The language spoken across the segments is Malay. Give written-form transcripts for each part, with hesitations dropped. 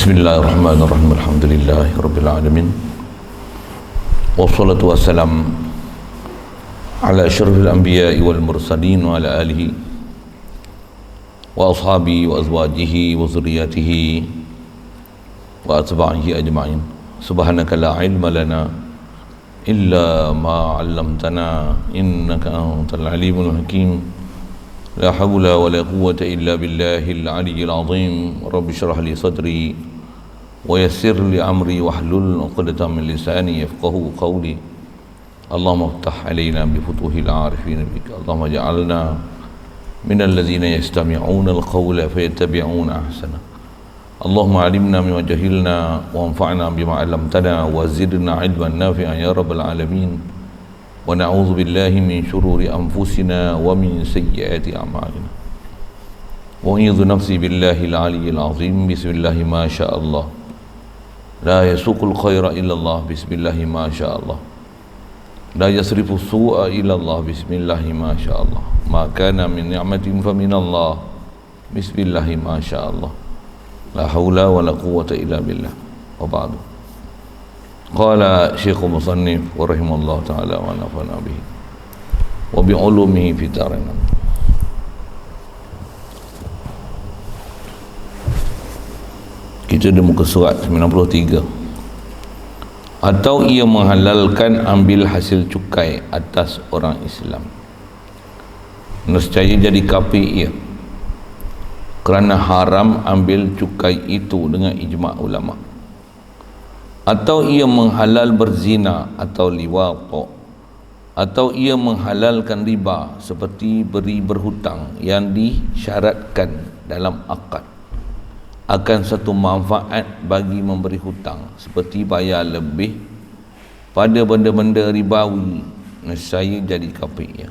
Bismillahirrahmanirrahim. Alhamdulillahirabbil alamin. Wassalatu wassalam ala asyrafil anbiya'i wal mursalin wa ala alihi wa ashabihi wa azwajihi wa zurriyyatihi wa atba'ihi ajma'in. Subhanaka la ilma lana illa ma 'allamtana innaka antal alimul hakim. La hawla wa la quwwata illa billahil aliyyil azim. Rabbi shrah li sadri wa yassir li amri wahlul 'uqdatam min lisani yafqahu qawli. Allahumma iftah 'alaina bi futuhil 'arifin bika. Allahumma ij'alna minal ladzina yastami'una al-qawla fayattabi'una ahsana. Allahumma 'allimna mimma jahilna wa anfa'na bima 'allamtana wa zidna 'ilman nafi'an ya rabbal alamin. Wa na'udzu billahi min syururi anfusina wa min sayyiati a'malina. Wa a'udzu nafsi billahi al-'aliyyil 'azim. Bismillahi ma sya'allah. La yasuqul khaira illa Allah. Bismillahi ma sya'allah. La yasrifu su'a illa Allah. Bismillahi ma sya'allah. Ma kana min ni'matin fa min Allah. Bismillahi ma sya'allah. La haula wa la quwwata illa billah. Wa ba'du. Qala Syekh Musannif wa rahimallahu ta'ala wa nafa'na bihi wa bi'ulumihi fi darin. Kita di muka surat 93. Atau ia menghalalkan ambil hasil cukai atas orang Islam, nescaya jadi kafir ia, kerana haram ambil cukai itu dengan ijma' ulama'. Atau ia menghalal berzina atau liwat, atau ia menghalalkan riba seperti beri berhutang yang disyaratkan dalam akad akan satu manfaat bagi memberi hutang, seperti bayar lebih pada benda-benda ribawi, nescaya jadi kafir.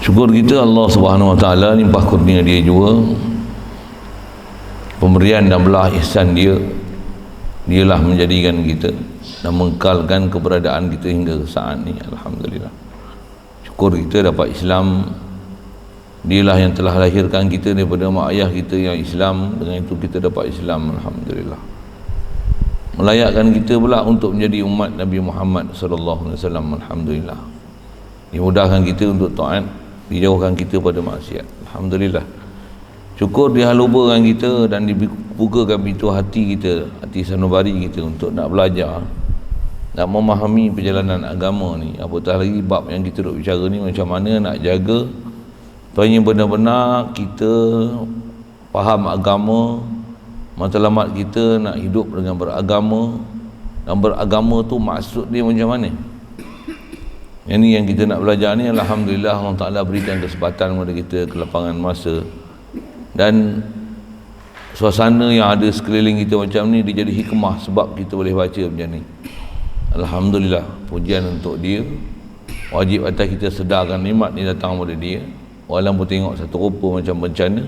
Syukur kita Allah Subhanahu Wa Taala limpah kurnia dia juga, pemberian dan belah ihsan dia. Dialah menjadikan kita dan mengekalkan keberadaan kita hingga saat ini. Alhamdulillah. Syukur kita dapat Islam. Dialah yang telah lahirkan kita daripada mak ayah kita yang Islam. Dengan itu kita dapat Islam. Alhamdulillah. Melayakkan kita pula untuk menjadi umat Nabi Muhammad sallallahu alaihi wasallam. Alhamdulillah. Dimudahkan kita untuk taat, dijauhkan kita pada maksiat. Alhamdulillah. Syukur dihalubakan kita dan dibukakan pintu hati kita, hati sanubari kita untuk nak belajar, nak memahami perjalanan agama ni. Apatah lagi bab yang kita duk bicara ni, macam mana nak jaga supaya benar-benar kita faham agama, matlamat kita nak hidup dengan beragama, dan beragama tu maksud dia macam mana. Yang ni yang kita nak belajar ni. Alhamdulillah Allah Ta'ala berikan kesempatan kepada kita, kelapangan masa dan suasana yang ada sekeliling kita macam ni. Dia jadi hikmah sebab kita boleh baca macam ni. Alhamdulillah, pujian untuk dia. Wajib atas kita sedarkan nikmat ni datang daripada dia. Walaupun tengok satu rupa macam bencana,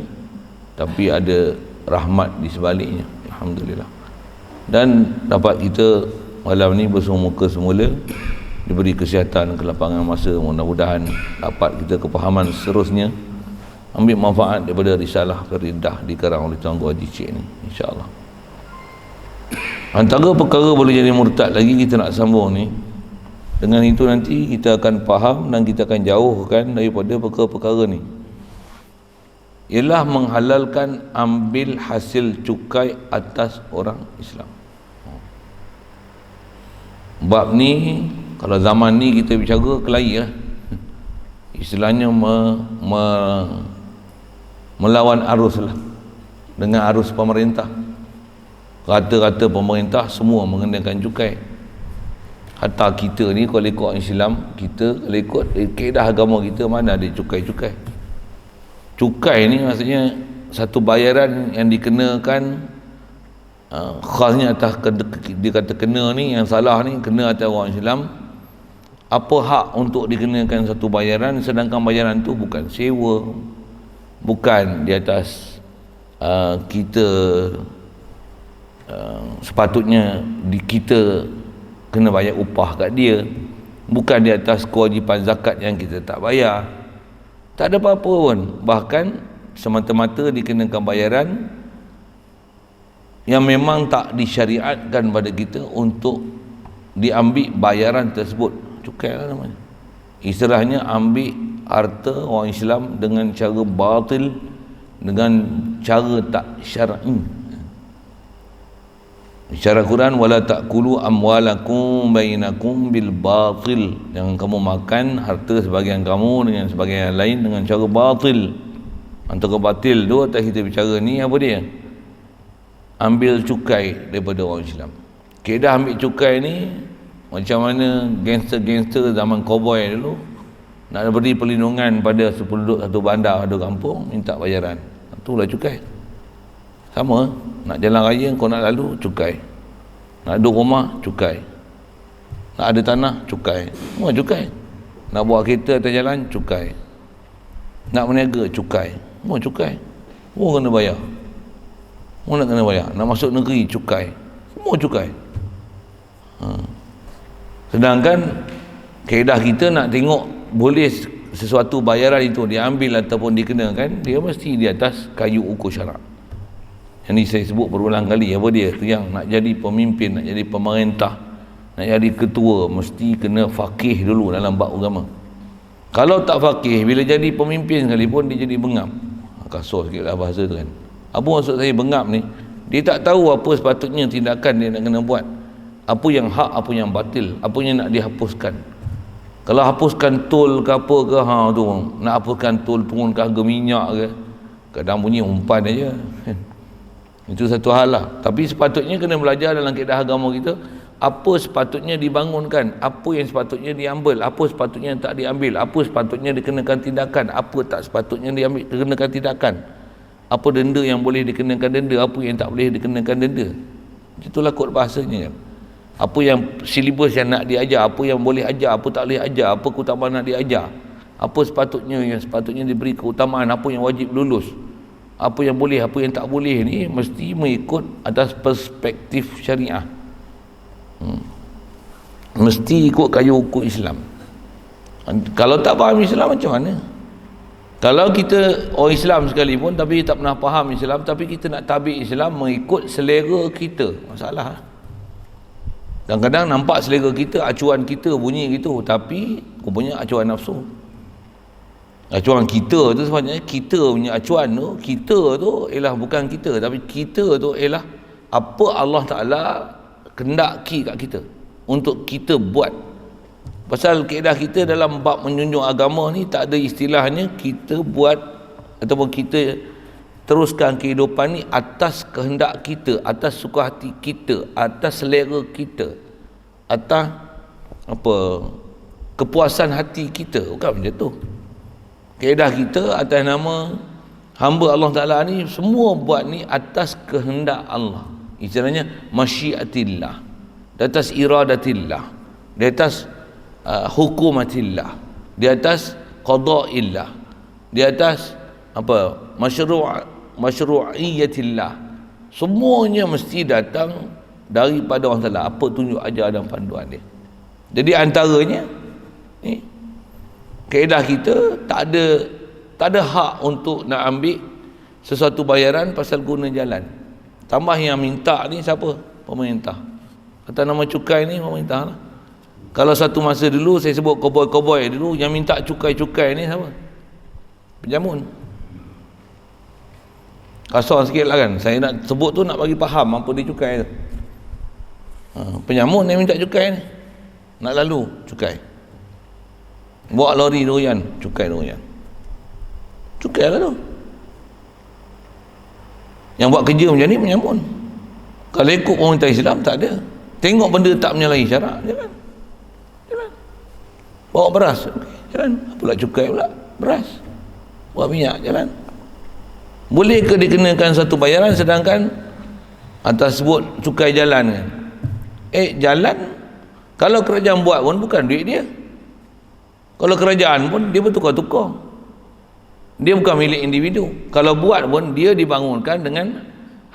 tapi ada rahmat di sebaliknya. Alhamdulillah. Dan dapat kita malam ni bersemuka semula, diberi kesihatan, kelapangan masa. Mudah-mudahan dapat kita kepahaman seterusnya, ambil manfaat daripada risalah Faridah dikarang oleh Tuan Guru Haji Cik ni, insya-Allah. Antara perkara boleh jadi murtad lagi kita nak sambung ni. Dengan itu nanti kita akan faham dan kita akan jauhkan daripada perkara-perkara ni. Ialah menghalalkan ambil hasil cukai atas orang Islam. Bab ni kalau zaman ni kita bicara kelahi lah. Istilahnya melawan arus lah, dengan arus pemerintah. Rata-rata pemerintah semua mengenakan cukai. Hatta kita ni kalau ikut Islam, kita kalau ikut kaedah agama kita, mana ada cukai-cukai. Cukai ni maksudnya satu bayaran yang dikenakan khasnya atas, dia kata kena ni, yang salah ni kena atas orang Islam. Apa hak untuk dikenakan satu bayaran, sedangkan bayaran tu bukan sewa, bukan di atas kita sepatutnya kita kena bayar upah kat dia, bukan di atas kewajipan zakat yang kita tak bayar. Tak ada apa-apa pun, bahkan semata-mata dikenakan bayaran yang memang tak disyariatkan pada kita untuk diambil bayaran tersebut. Cukai lah namanya. Istilahnya ambil harta orang Islam dengan cara batil, dengan cara tak syar'i. Secara Quran, wala ta'kulu amwalakum bainakum bil batil, jangan kamu makan harta sebagian kamu dengan sebagian yang lain dengan cara batil. Antara batil tu atas kita bicara ni apa dia? Ambil cukai daripada orang Islam. Kaedah ambil cukai ni macam mana gangster-gangster zaman cowboy dulu nak beri perlindungan pada penduduk satu bandar, satu kampung, minta bayaran. Itulah cukai. Sama, nak jalan raya kau nak lalu, cukai. Nak ada rumah, cukai. Nak ada tanah, cukai. Semua cukai. Nak buat kereta atas jalan, cukai. Nak berniaga, cukai. Semua cukai. Semua kena bayar. Semua nak kena bayar. Nak masuk negeri, cukai. Semua cukai. Sedangkan kaedah kita nak tengok boleh sesuatu bayaran itu diambil ataupun dikenakan, dia mesti di atas kayu ukur syarak. Yang ni saya sebut berulang kali. Apa dia? Tu yang nak jadi pemimpin, nak jadi pemerintah, nak jadi ketua, mesti kena faqih dulu dalam bab agama. Kalau tak faqih, bila jadi pemimpin sekalipun dia jadi bengap. Kasar sikit lah bahasa tu kan. Apa maksud saya bengap ni? Dia tak tahu apa sepatutnya tindakan dia nak kena buat, apa yang hak, apa yang batil, apa yang nak dihapuskan. Kalau hapuskan tol ke apa ke, tu nak hapuskan tol, turunkan harga minyak ke, kadang bunyi umpan aja. Itu satu hal lah. Tapi sepatutnya kena belajar dalam kaedah agama kita, apa sepatutnya dibangunkan, apa yang sepatutnya diambil, apa sepatutnya tak diambil, apa sepatutnya dikenakan tindakan, apa tak sepatutnya diambil dikenakan tindakan, apa denda yang boleh dikenakan denda, apa yang tak boleh dikenakan denda. Itulah kod bahasanya kan. Apa yang silibus yang nak diajar, apa yang boleh ajar, apa tak boleh ajar, apa keutamaan nak diajar, apa sepatutnya yang sepatutnya diberi keutamaan, apa yang wajib lulus, apa yang boleh, apa yang tak boleh, ni mesti mengikut atas perspektif syariah. Mesti ikut kayu ukur Islam. Kalau tak faham Islam macam mana? Kalau kita orang Islam sekalipun tapi tak pernah faham Islam, tapi kita nak tabik Islam mengikut selera kita, masalah. Kadang-kadang nampak selera kita, acuan kita bunyi gitu, tapi rupanya acuan nafsu. Acuan kita tu sebenarnya, kita punya acuan tu, kita tu ialah bukan kita, tapi kita tu ialah apa Allah Ta'ala kendaki kat kita untuk kita buat. Pasal kaedah kita dalam bab menjunjung agama ni tak ada istilahnya kita buat ataupun kita teruskan kehidupan ni atas kehendak kita, atas suka hati kita, atas selera kita, atas apa kepuasan hati kita. Bukan macam tu. Kaedah kita atas nama hamba Allah Ta'ala ni semua buat ni atas kehendak Allah. Istilahnya masyiatillah, di atas iradatillah, di atas hukumatillah, di atas qada'illah, di atas apa masyru'iyatillah. Semuanya mesti datang daripada Allah Ta'ala, apa tunjuk ajar dan panduan dia. Jadi antaranya ni kaedah kita tak ada hak untuk nak ambil sesuatu bayaran pasal guna jalan. Tambah yang minta ni siapa? Pemerintah. Kata nama cukai ni pemerintah lah. Kalau satu masa dulu saya sebut koboi-koboi dulu, yang minta cukai-cukai ni siapa? Penjamun. Kasar sikit lah kan, saya nak sebut tu nak bagi faham apa dia cukai tu. Penyamun yang minta cukai ni, nak lalu cukai, bawa lori doyan, cukai doyan, cukai lah tu. Yang buat kerja macam ni penyamun. Kalau ikut pemerintah Islam tak ada, tengok benda tak menyalahi syarak, jalan. Bawa beras, jalan. Pula cukai pula beras, bawa minyak, jalan. Boleh ke dikenakan satu bayaran sedangkan atas sebut cukai jalan kan? Jalan kalau kerajaan buat pun bukan duit dia. Kalau kerajaan pun dia bertukar-tukar, dia bukan milik individu. Kalau buat pun dia dibangunkan dengan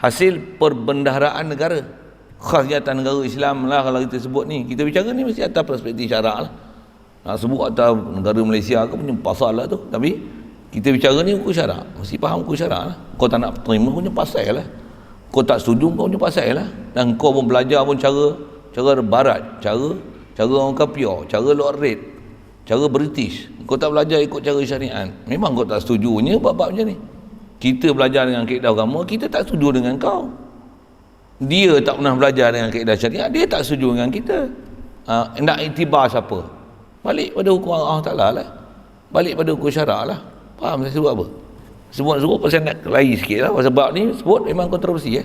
hasil perbendaharaan negara. khasiatan negara Islam lah kalau kita sebut ni. Kita bicara ni mesti atas perspektif syarak lah. Nak sebut atas negara Malaysia ke punya pasal lah tu, tapi kita bicara ni hukum syarak, mesti faham hukum syarak lah. Kau tak nak terima punya pasal lah, kau tak setuju kau punya pasal lah. Dan kau pun belajar pun cara barat, cara orang Kapur, cara Lord Red, cara British. Kau tak belajar ikut cara syariat, memang kau tak setujunya bab-bab macam ni. Kita belajar dengan kaedah agama, kita tak setuju dengan kau. Dia tak pernah belajar dengan kaedah syariat, dia tak setuju dengan kita. Nak iktibar siapa? Balik pada hukum Allah Ta'ala lah, balik pada hukum syarak lah. Faham saya sebut apa? Sebut pasal nak lari sikit lah. Sebab ni sebut memang kontroversi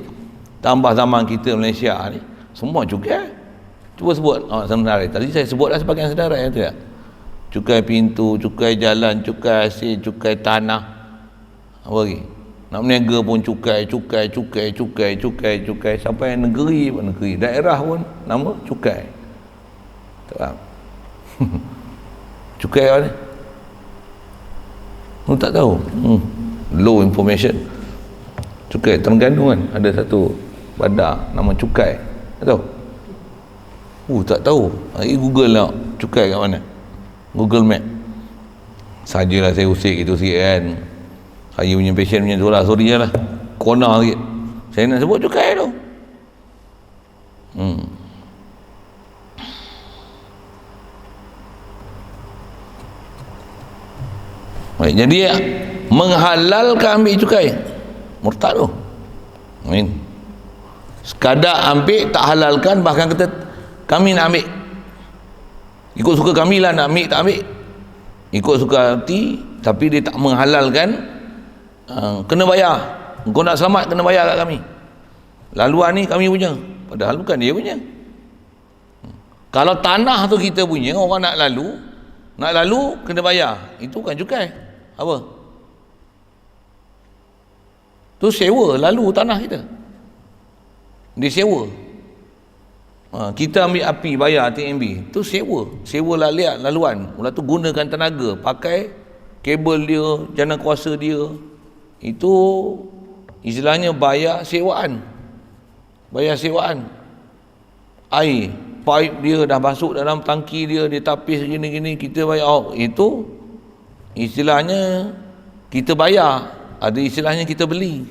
Tambah zaman kita Malaysia ni semua cukai. Cuba sebut senarai. Tadi saya sebut dah sebagian senarai tak? Cukai pintu, cukai jalan, cukai air, cukai tanah. Apa lagi? Nak berniaga pun cukai sampai negeri daerah pun nama cukai. Tak faham? Cukai apa ni? Lu tak tahu? Low information. Cukai Terengganu kan ada satu bandar nama Cukai. Tak tahu? Tak tahu. Google lah cukai kat mana. Google Map. Sajalah saya usik gitu sikit kan. Saya punya passion punya tu lah. Sorry lah. Corner sikit. Saya nak sebut cukai tu. Baik, jadi menghalalkan ambil cukai. Murtad tu. Amin. Sekadar ambil tak halalkan, bahkan kata kami nak ambil. Ikut suka kami lah nak ambil tak ambil. Ikut suka hati, tapi dia tak menghalalkan. Kena bayar. Kau nak selamat kena bayar kat kami. Laluan ni kami punya, padahal bukan dia punya. Kalau tanah tu kita punya, orang nak lalu kena bayar. Itu bukan cukai. Apa? Tu sewa lalu tanah kita. Dia sewa. Kita ambil api bayar TMB. Tu sewa laluan. Mula tu gunakan tenaga, pakai kabel dia, jana kuasa dia. Itu istilahnya bayar sewaan. Air, pipe dia dah masuk dalam tangki dia tapis gini-gini, kita bayar. Itu istilahnya kita bayar. Ada istilahnya kita beli.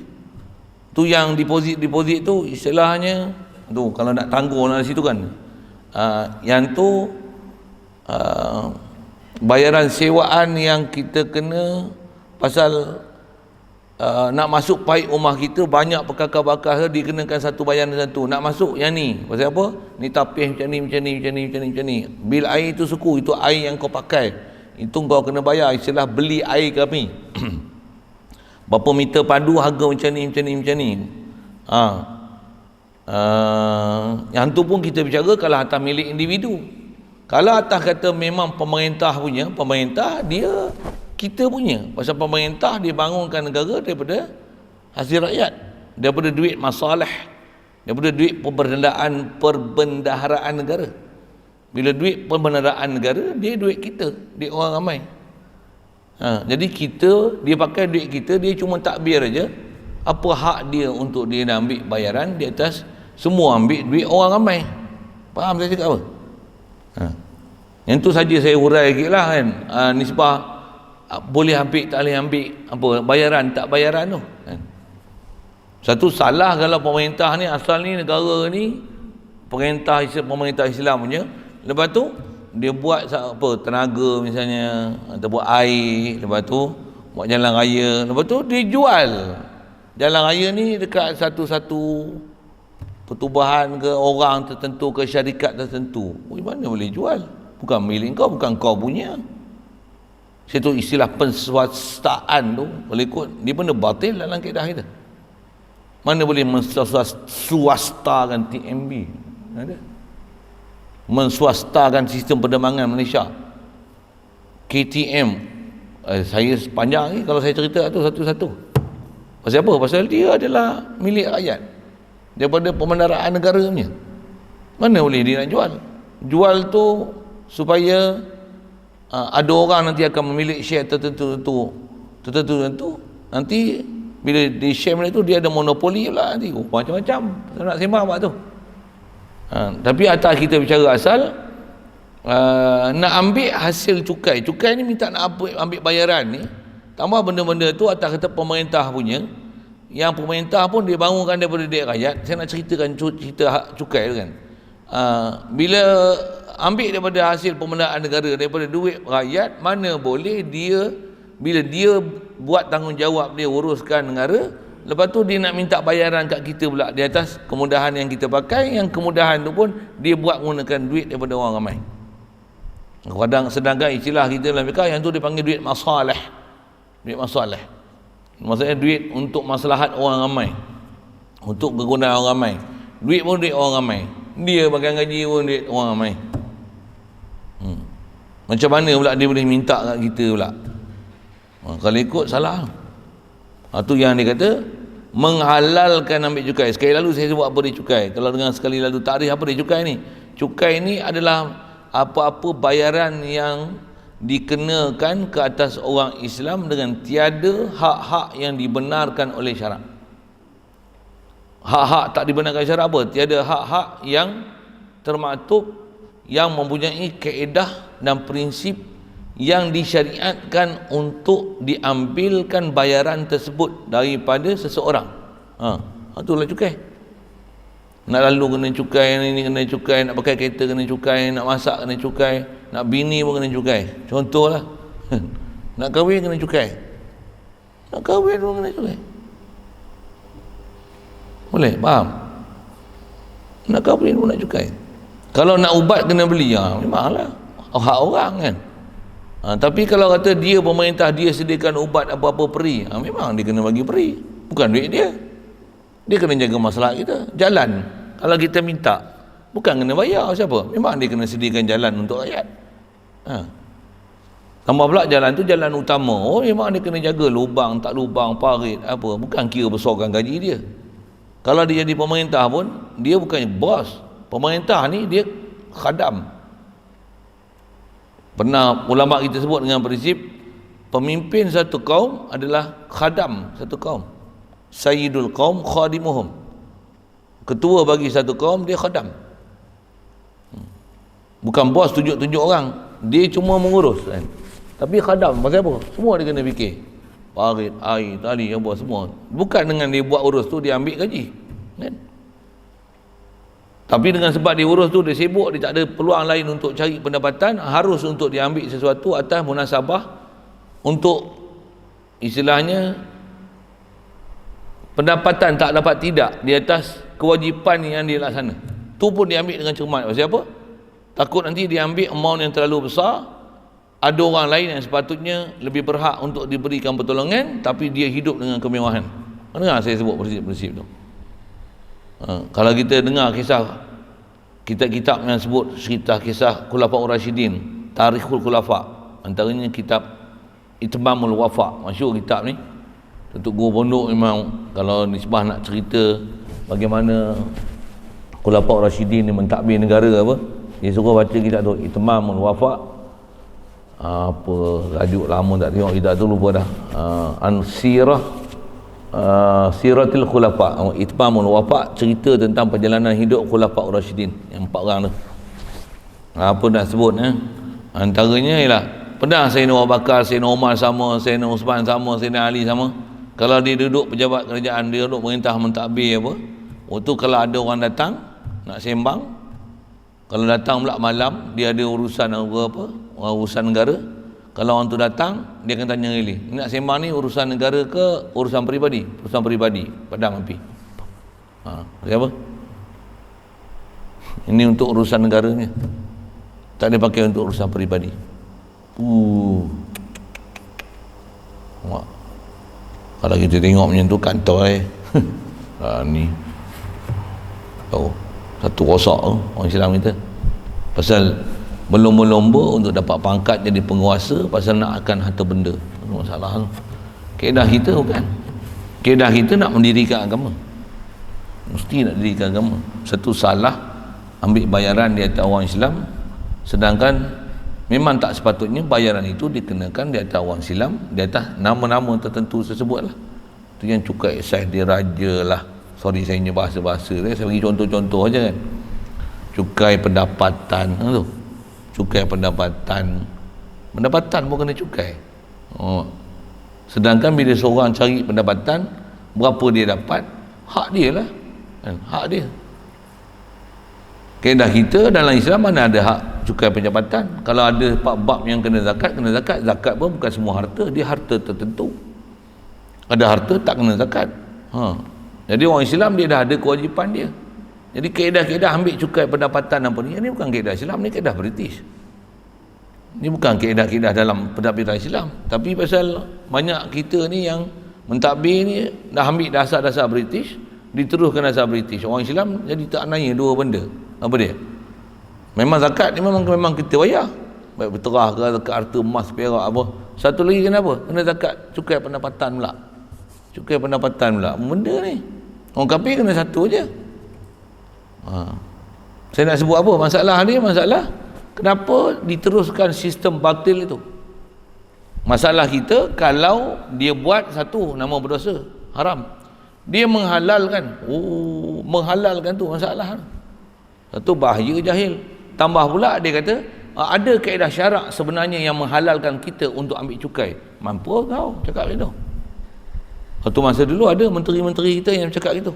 Tu yang deposit tu istilahnya tu, kalau nak tangguh dari situ kan. Yang tu bayaran sewaan yang kita kena pasal nak masuk paip rumah kita banyak perkakar-bakar, dikenakan satu bayaran satu. Nak masuk yang ni pasal apa? Ni tapis macam ni. Bil air tu suku, itu air yang kau pakai, itu kau kena bayar. Istilah beli air kami. Berapa meter padu harga macam ni. Yang tu pun kita bicara kalau atas milik individu. Kalau atas kata memang pemerintah punya, pemerintah dia kita punya. Pasal pemerintah dia bangunkan negara daripada hasil rakyat, daripada duit masalah, daripada duit perbendaharaan negara. Bila duit perbendaharaan negara, dia duit kita, duit orang ramai. Jadi kita, dia pakai duit kita, dia cuma takbir aja. Apa hak dia untuk dia nak ambil bayaran di atas semua ambil duit orang ramai? Faham saya cakap apa? Yang tu saja saya urai sikit lah kan. Nisbah boleh ambil tak boleh ambil apa bayaran tak bayaran tu kan? Satu salah kalau pemerintah ni, asal ni negara ni pemerintah Islam punya, lepas tu dia buat apa tenaga misalnya, atau buat air, lepas tu buat jalan raya, lepas tu dia jual jalan raya ni dekat satu-satu pertubuhan ke orang tertentu ke syarikat tertentu. Mana boleh jual? Bukan milik kau, bukan kau punya. Itu istilah penswastaan tu, boleh ikut dia benda batil dalam kaedah kita. Mana boleh menswastakan TMB? Ada? Menswastakan sistem penerbangan Malaysia, KTM. Saya panjang ni kalau saya cerita tu satu-satu. Pasal apa? Pasal dia adalah milik rakyat daripada pemendaraan negara punya. Mana boleh dia nak jual? Jual tu supaya ada orang nanti akan memiliki share tertentu. Nanti bila di share mereka tu dia ada monopoli pula nanti. Macam-macam. Saya nak sembang apa tu. Tapi atas kita bicara asal, nak ambil hasil cukai ni minta nak ambil bayaran ni, tambah benda-benda tu atas kata pemerintah punya, yang pemerintah pun dia bangunkan daripada duit rakyat. Saya nak ceritakan cerita hak cukai tu kan. Bila ambil daripada hasil pemberdayaan negara, daripada duit rakyat, mana boleh dia, bila dia buat tanggungjawab dia uruskan negara, lepas tu dia nak minta bayaran kat kita pula di atas kemudahan yang kita pakai, yang kemudahan tu pun dia buat menggunakan duit daripada orang ramai. Kadang sedangkan istilah kita dalam fiqh yang tu dipanggil duit masalah. Duit masalah. Maksudnya duit untuk maslahat orang ramai, untuk kegunaan orang ramai. Duit pun duit orang ramai. Dia bagi gaji pun duit orang ramai. Macam mana pula dia boleh minta kat kita pula? Kalau ikut salah. Tu yang dia kata menghalalkan ambil cukai. Sekali lalu saya sebut apa dia cukai. Kalau dengan sekali lalu tarikh apa dia cukai ni? Cukai ni adalah apa-apa bayaran yang dikenakan ke atas orang Islam dengan tiada hak-hak yang dibenarkan oleh syarak. Hak-hak tak dibenarkan syarak apa? Tiada hak-hak yang termaktub, yang mempunyai kaedah dan prinsip yang disyariatkan untuk diambilkan bayaran tersebut daripada seseorang. Itulah cukai. Nak lalu kena cukai, ni kena cukai, nak pakai kereta kena cukai, nak masak kena cukai, nak bini pun kena cukai. Contohlah. Nak kahwin kena cukai. Nak kahwin pun kena cukai. Boleh? Faham? Nak kahwin pun nak cukai. Kalau nak ubat kena beli, memanglah hak orang kan. Tapi kalau kata dia pemerintah, dia sediakan ubat apa-apa free, memang dia kena bagi free, bukan duit dia. Dia kena jaga masalah kita. Jalan kalau kita minta, bukan kena bayar siapa, memang dia kena sediakan jalan untuk rakyat. Tambah pula jalan tu jalan utama, memang dia kena jaga lubang tak lubang, parit apa, bukan kira besarkan gaji dia. Kalau dia jadi pemerintah pun, dia bukannya bos. Pemerintah ni dia khadam. Pernah ulama kita sebut dengan prinsip pemimpin satu kaum adalah khadam satu kaum. Sayyidul qaum khadimuhum. Ketua bagi satu kaum dia khadam. Bukan bos tunjuk-tunjuk orang, dia cuma mengurus kan. Tapi khadam pasal apa? Semua dia kena fikir. Parit, air, tali, apa semua. Bukan dengan dia buat urus tu dia ambil gaji. Kan? Tapi dengan sebab dia urus tu dia sibuk, dia tak ada peluang lain untuk cari pendapatan, harus untuk dia ambil sesuatu atas munasabah untuk istilahnya pendapatan tak dapat tidak di atas kewajipan yang dia laksana. Tu pun dia ambil dengan cermat. Pasal apa? Takut nanti dia ambil amount yang terlalu besar, ada orang lain yang sepatutnya lebih berhak untuk diberikan pertolongan, tapi dia hidup dengan kemewahan. Dengar saya sebut prinsip-prinsip tu. Kalau kita dengar kisah kitab-kitab yang sebut cerita kisah Khulafaur Rasyidin, Tarikhul Khulafa, antaranya kitab Itmamul Wafa, masyhur kitab ni. Untuk guru pondok memang kalau nisbah nak cerita bagaimana Khulafaur Rasyidin ni mentadbir negara apa, dia suruh baca kitab tu Itmamul Wafa. Apa rajuk lama tak tengok kitab tu, lupa dah. Siratul Khulafa, Itmamul Wafa, cerita tentang perjalanan hidup Khulafaur Rasyidin yang 4 orang tu. Apa nak sebut antaranya ialah pernah Sayyidina Abu Bakar, Sayyidina Umar sama, Sayyidina Uthman sama, Sayyidina Ali sama. Kalau dia duduk pejabat kerajaan, dia duduk perintah mentadbir apa, waktu kalau ada orang datang nak sembang, kalau datang pula malam, dia ada urusan apa, urusan negara. Kalau orang tu datang, dia akan tanya lagi, nak sembang ni urusan negara ke urusan peribadi? Urusan peribadi, padam api. Siapa? Ini untuk urusan negaranya, tak dia pakai untuk urusan peribadi. Kalau kita tengok macam tu kantoi. Ni satu rosak orang Islam kita, pasal berlomba-lomba untuk dapat pangkat jadi penguasa, pasal nak akan harta benda. Masalah tu. Kaedah kita bukan. Kaedah kita nak mendirikan agama. Mesti nak dirikan agama. Satu salah ambil bayaran di atas orang Islam, sedangkan memang tak sepatutnya bayaran itu dikenakan di atas orang Islam, di atas nama-nama tertentu tersebut lah. Itu yang cukai saiz diraja lah. Sorry saya punya bahasa-bahasa dia, saya bagi contoh-contoh aja kan. cukai pendapatan tu, cukai pendapatan pun kena cukai. Sedangkan bila seorang cari pendapatan, berapa dia dapat, hak dia lah kan? Hak dia. Kaedah kita dalam Islam mana ada hak cukai pendapatan? Kalau ada bab yang kena zakat, zakat pun bukan semua harta, dia harta tertentu. Ada harta tak kena zakat. Jadi orang Islam dia dah ada kewajipan dia. Jadi kaedah-kaedah ambil cukai pendapatan apa ni bukan kaedah Islam, ni kaedah British. Ni bukan kaedah-kaedah dalam pendapatan Islam. Tapi pasal banyak kita ni yang mentadbir ni dah ambil dasar-dasar British, diteruskan dasar British. Orang Islam jadi tak nanya dua benda. Apa dia? Memang zakat ni memang kita bayar. Baik berterah ke, zakat harta emas, perak apa. Satu lagi kenapa? Kena zakat cukai pendapatan pula. Cukai pendapatan pula. Benda ni. Orang kafir kena satu je. Saya nak sebut apa? Masalah ni, masalah kenapa diteruskan sistem batil itu. Masalah kita kalau dia buat satu, nama berdosa, haram. Dia menghalalkan. Menghalalkan tu masalah. Satu bahaya jahil. Tambah pula dia kata ada kaedah syarak sebenarnya yang menghalalkan kita untuk ambil cukai. Mampu kau cakap itu? Satu masa dulu ada menteri-menteri kita yang cakap itu.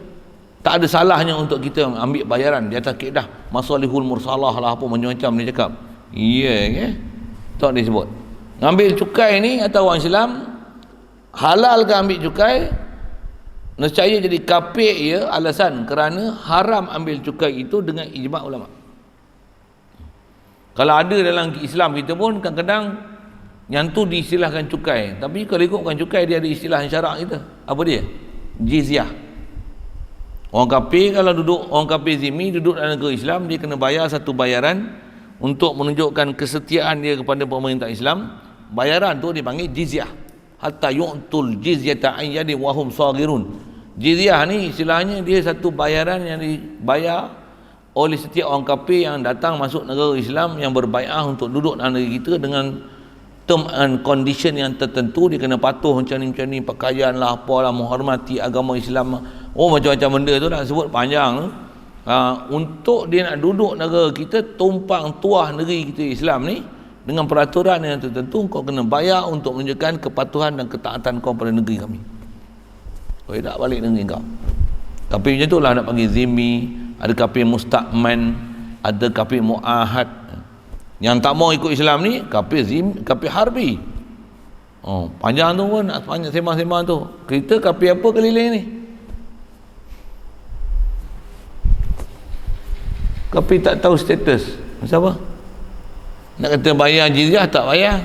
Tak ada salahnya untuk kita ambil bayaran di atas kaedah masalihul mursalah lah apa macam-macam dia cakap. Ya, tak disebut. Ngambil cukai ni atau orang Islam halalkan ambil cukai, nescaya jadi kafir ya, alasan kerana haram ambil cukai itu dengan ijma' ulama. Kalau ada dalam Islam kita pun kadang-kadang yang tu diistilahkan cukai, tapi kalau ikutkan cukai dia ada istilah syarak kita. Apa dia? Jizyah. Orang kafir kalau duduk, orang kafir zimmi duduk dalam negara Islam, dia kena bayar satu bayaran untuk menunjukkan kesetiaan dia kepada pemerintah Islam. Bayaran tu dipanggil jizyah. Hatta yu'tul jizyata an yadi wa hum saghirun. Jizyah ni istilahnya dia satu bayaran yang dibayar oleh setiap orang kafir yang datang masuk negara Islam, yang berbai'ah untuk duduk dalam negeri kita dengan term and condition yang tertentu. Dia kena patuh macam ni, pakaian lah, apalah, menghormati agama Islam, macam-macam benda tu dah sebut panjang tu. Untuk dia nak duduk negara kita, tumpang tuah negeri kita Islam ni dengan peraturan yang tertentu, kau kena bayar untuk menunjukkan kepatuhan dan ketaatan kau pada negeri kami. Kau tak balik negeri kau. Kafir macam tu lah nak panggil zimmi. Ada kafir musta'man, ada kafir mu'ahad. Yang tak mau ikut Islam ni kafir kafir harbi. Panjang tu pun nak panjang sembang-sembang tu. Kita kafir apa keliling ni? Kafir tak tahu status. Macam apa? Nak kata bayar jizyah tak bayar.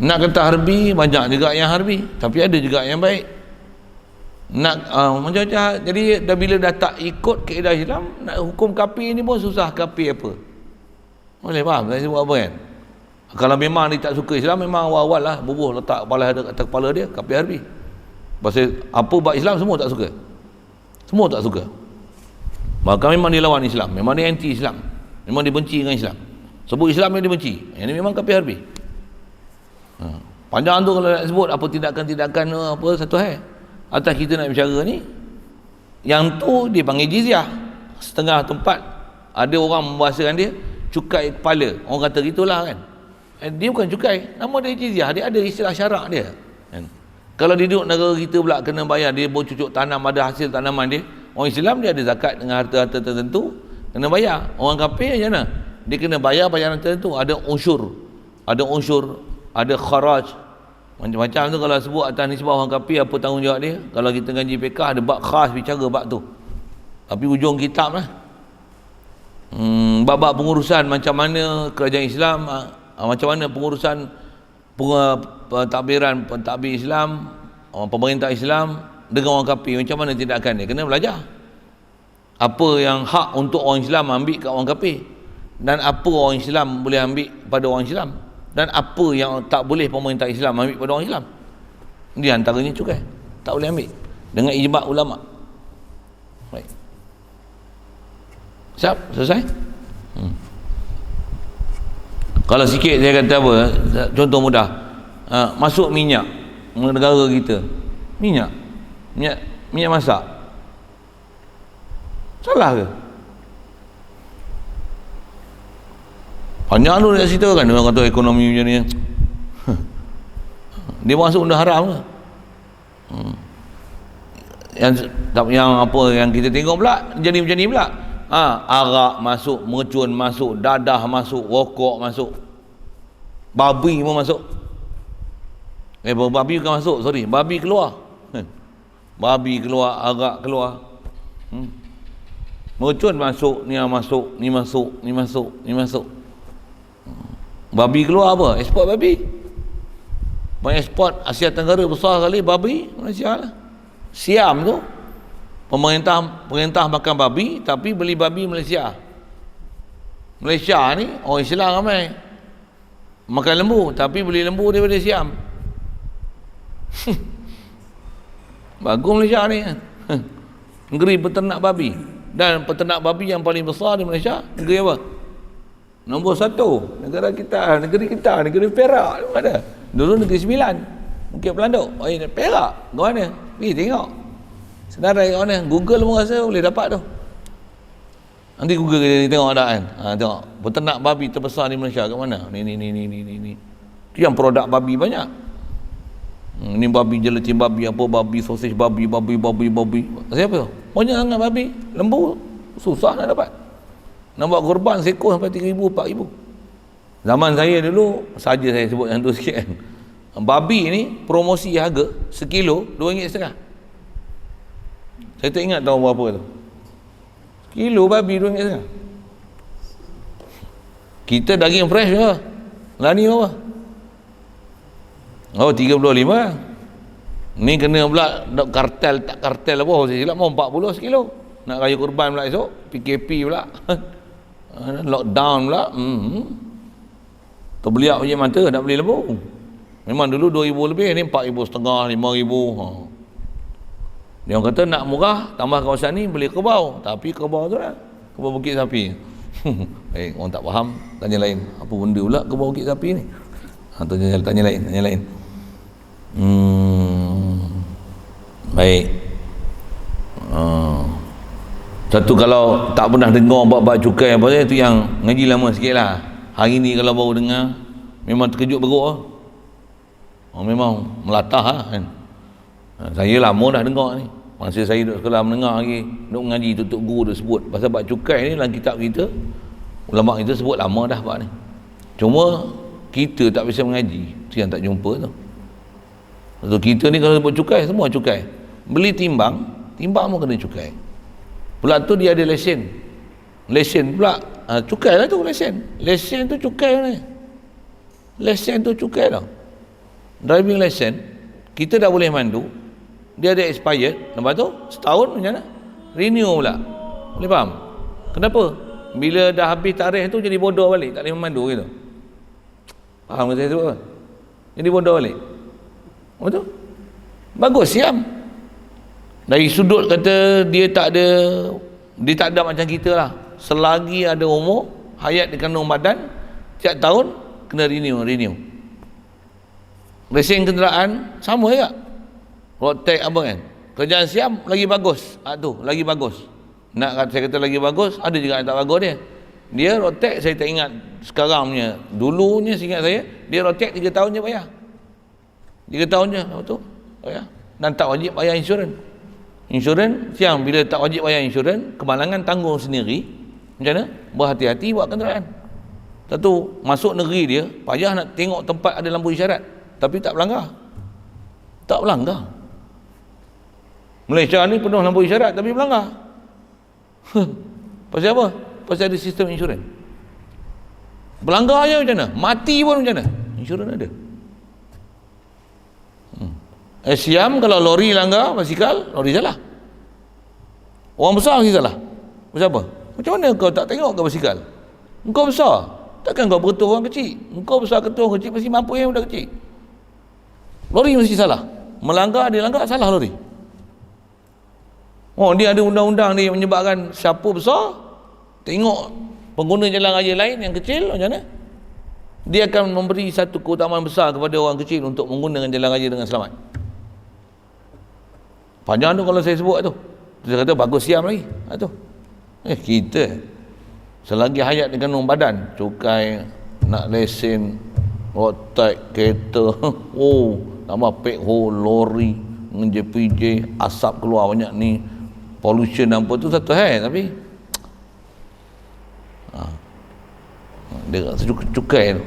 Nak kata harbi, banyak juga yang harbi, tapi ada juga yang baik. Nak macam-macam. Jadi bila dah tak ikut kaedah Islam, nak hukum kafir ni pun susah. Kafir apa? Boleh faham saya sebut apa kan? Kalau memang dia tak suka Islam, memang awal-awal lah bubuh letak kepala atas kepala dia kafir harbi. Pasal apa bab Islam semua tak suka. Semua tak suka. Maka memang dia lawan Islam, memang dia anti Islam, memang dia benci dengan Islam. Sebut Islam dia benci. Yang ni memang kafir harbi. Panjang tu kalau nak sebut apa tindakan-tindakan apa satu hal. Atas kita nak bicara ni, yang tu dia panggil jizyah. Setengah tempat ada orang membahasakan dia cukai kepala. Orang kata gitulah kan. Dia bukan cukai, nama dia jizyah. Dia ada istilah syarak dia kan. Kalau dia duduk negara kita pula kena bayar, dia bercucuk tanam, ada hasil tanaman dia. Orang Islam dia ada zakat dengan harta-harta tertentu, kena bayar. Orang kafir macam mana? Dia kena bayar bayaran tertentu. Ada unsur, ada kharaj, macam-macam tu. Kalau sebut atas nisbah orang kafir, apa tanggungjawab dia? Kalau kita ngaji fiqh ada bab khas bicara bab tu, tapi ujung kitab lah. Bab-bab pengurusan macam mana kerajaan Islam, macam mana pengurusan pentadbir Islam, pemerintah Islam dengan orang kafir, macam mana tindakan dia, kena belajar. Apa yang hak untuk orang Islam ambil kat orang kafir, dan apa orang Islam boleh ambil pada orang Islam, dan apa yang tak boleh pemerintah Islam ambil pada orang Islam. Di antaranya cukai tak boleh ambil dengan ijma' ulama. Baik, siap? Selesai? Kalau sikit saya kata apa, contoh mudah, masuk minyak negara kita, minyak masak, salah ke? Banyak tu dia cerita kan, orang kata ekonomi macam ni. Dia masuk benda haram ke? Yang apa yang kita tengok pula jadi macam ni pula. Arak masuk, mercun masuk, dadah masuk, rokok masuk, babi pun masuk. Babi bukan masuk, sorry, babi keluar. Babi keluar, arak keluar. Mercun masuk, ni masuk, ni masuk, ni masuk, ni masuk. Babi keluar apa? Ekspor babi. Mengeksport Asia Tenggara besar sekali babi Malaysia lah. Siam tu pemerintah makan babi tapi beli babi Malaysia. Malaysia ni orang Islam ramai makan lembu tapi beli lembu daripada Siam. Bagus Malaysia ni. Negeri peternak babi, dan peternak babi yang paling besar di Malaysia negeri apa? Nombor 1 negeri kita negeri Perak ada. Dulu negeri Sembilan Bukit Pelanduk. Perak ke mana? Pergi tengok senarai kat mana. Google pun rasa boleh dapat tu. Nanti Google kita tengok ada kan. Tengok peternak babi terbesar di Malaysia kat mana. Ni. Tu yang produk babi banyak. Ni babi jelatin babi, apa babi sosis babi. Siapa tu? Banyak sangat babi. Lembu susah nak dapat. Nak buat korban seekor sampai 3,000 4,000. Zaman saya dulu, saja saya sebut yang tu sikit kan. Babi ni promosi harga sekilo RM2.5. Saya tak ingat tahun berapa tu. Kilo babi RM2.5. Kita daging fresh ke? Lani berapa? Oh 35. Ni kena pula kartel tak kartel apa, saya silap mau 40 sekilo. Nak raya kurban pula esok, PKP pula. Lockdown pula. Terbeliak punya mata nak beli lembu. Memang dulu 2,000 lebih, ni 4,500, 5,000. Dia orang kata nak murah, tambah kawasan ni beli kerbau. Tapi kerbau tu lah, kerbau bukit sapi. Orang tak faham, tanya lain. Apa benda pula kerbau bukit sapi ni? Tanya lain. Baik. Satu kalau tak pernah dengar bab-bab cukai apa tu yang ngaji lama sikit lah. Hari ni kalau baru dengar memang terkejut beruk lah. Memang melatah lah kan. Saya lama dah dengar ni. Masa saya duduk sekolah mendengar lagi, duduk mengaji, tutup guru duduk sebut pasal bab cukai ni dalam kitab kita, ulama kita sebut lama dah bab ni. Cuma kita tak bisa mengaji, tu yang tak jumpa tu. Betul, kita ni kalau sebut cukai, semua cukai. Beli timbang pun kena cukai. Pula tu dia ada lesen pula, cukai lah tu lesen tu cukai ni. Lesen tu cukai lah. Driving lesen kita dah boleh mandu, dia ada expired, lepas tu setahun macam mana? Renew pula. Boleh faham? Kenapa? Bila dah habis tarikh tu jadi bodoh balik, tak boleh memandu gitu. Faham ke saya sebut apa? Jadi bodoh balik. Betul? Bagus siam. Dari sudut kata dia tak ada macam kita lah. Selagi ada umur, hayat di kandung badan, tiap tahun kena renew. Lesen kenderaan sama juga. Road tax apa kan? Kerjaan siam lagi bagus. Lagi bagus. Saya kata lagi bagus, ada juga yang tak bagus dia. Dia road tax saya tak ingat sekarang punya. Dulunya seingat saya, dia road tax 3 tahun je bayar. 3 tahun je, betul? Bayar. Dan tak wajib bayar insurans. Insurans siang bila tak wajib bayar insurans, kemalangan tanggung sendiri. Macam mana? Berhati-hati buat kenderaan. Satu, masuk negeri dia, payah nak tengok tempat ada lampu isyarat, tapi tak pelanggar. Malaysia ni penuh lampu isyarat tapi pelanggar. Pasal apa? Pasal ada sistem insurans. Pelanggar je macam mana? Mati pun macam mana? Insurans ada. Siam kalau lori langgar basikal, lori salah. Orang besar lagi salah. Pasal apa? Macam mana kau tak tengok ke basikal? Engkau besar, takkan kau beratur orang kecil? Engkau besar ketua orang kecil, mesti mampu yang budak kecil. Lori mesti salah. Melanggar, dia langgar, salah lori. Dia ada undang-undang ni yang menyebabkan siapa besar tengok pengguna jalan raya lain yang kecil, macam mana? Dia akan memberi satu keutamaan besar kepada orang kecil untuk menggunakan jalan raya dengan selamat. Panjang tu kalau saya sebut tu. Dia kata bagus siam lagi. Kita selagi hayat di kandung badan, cukai nak lesen otak kereta oh tambah pek lori dengan JPJ, asap keluar banyak ni, pollution apa tu satu hal. Tapi dia cukai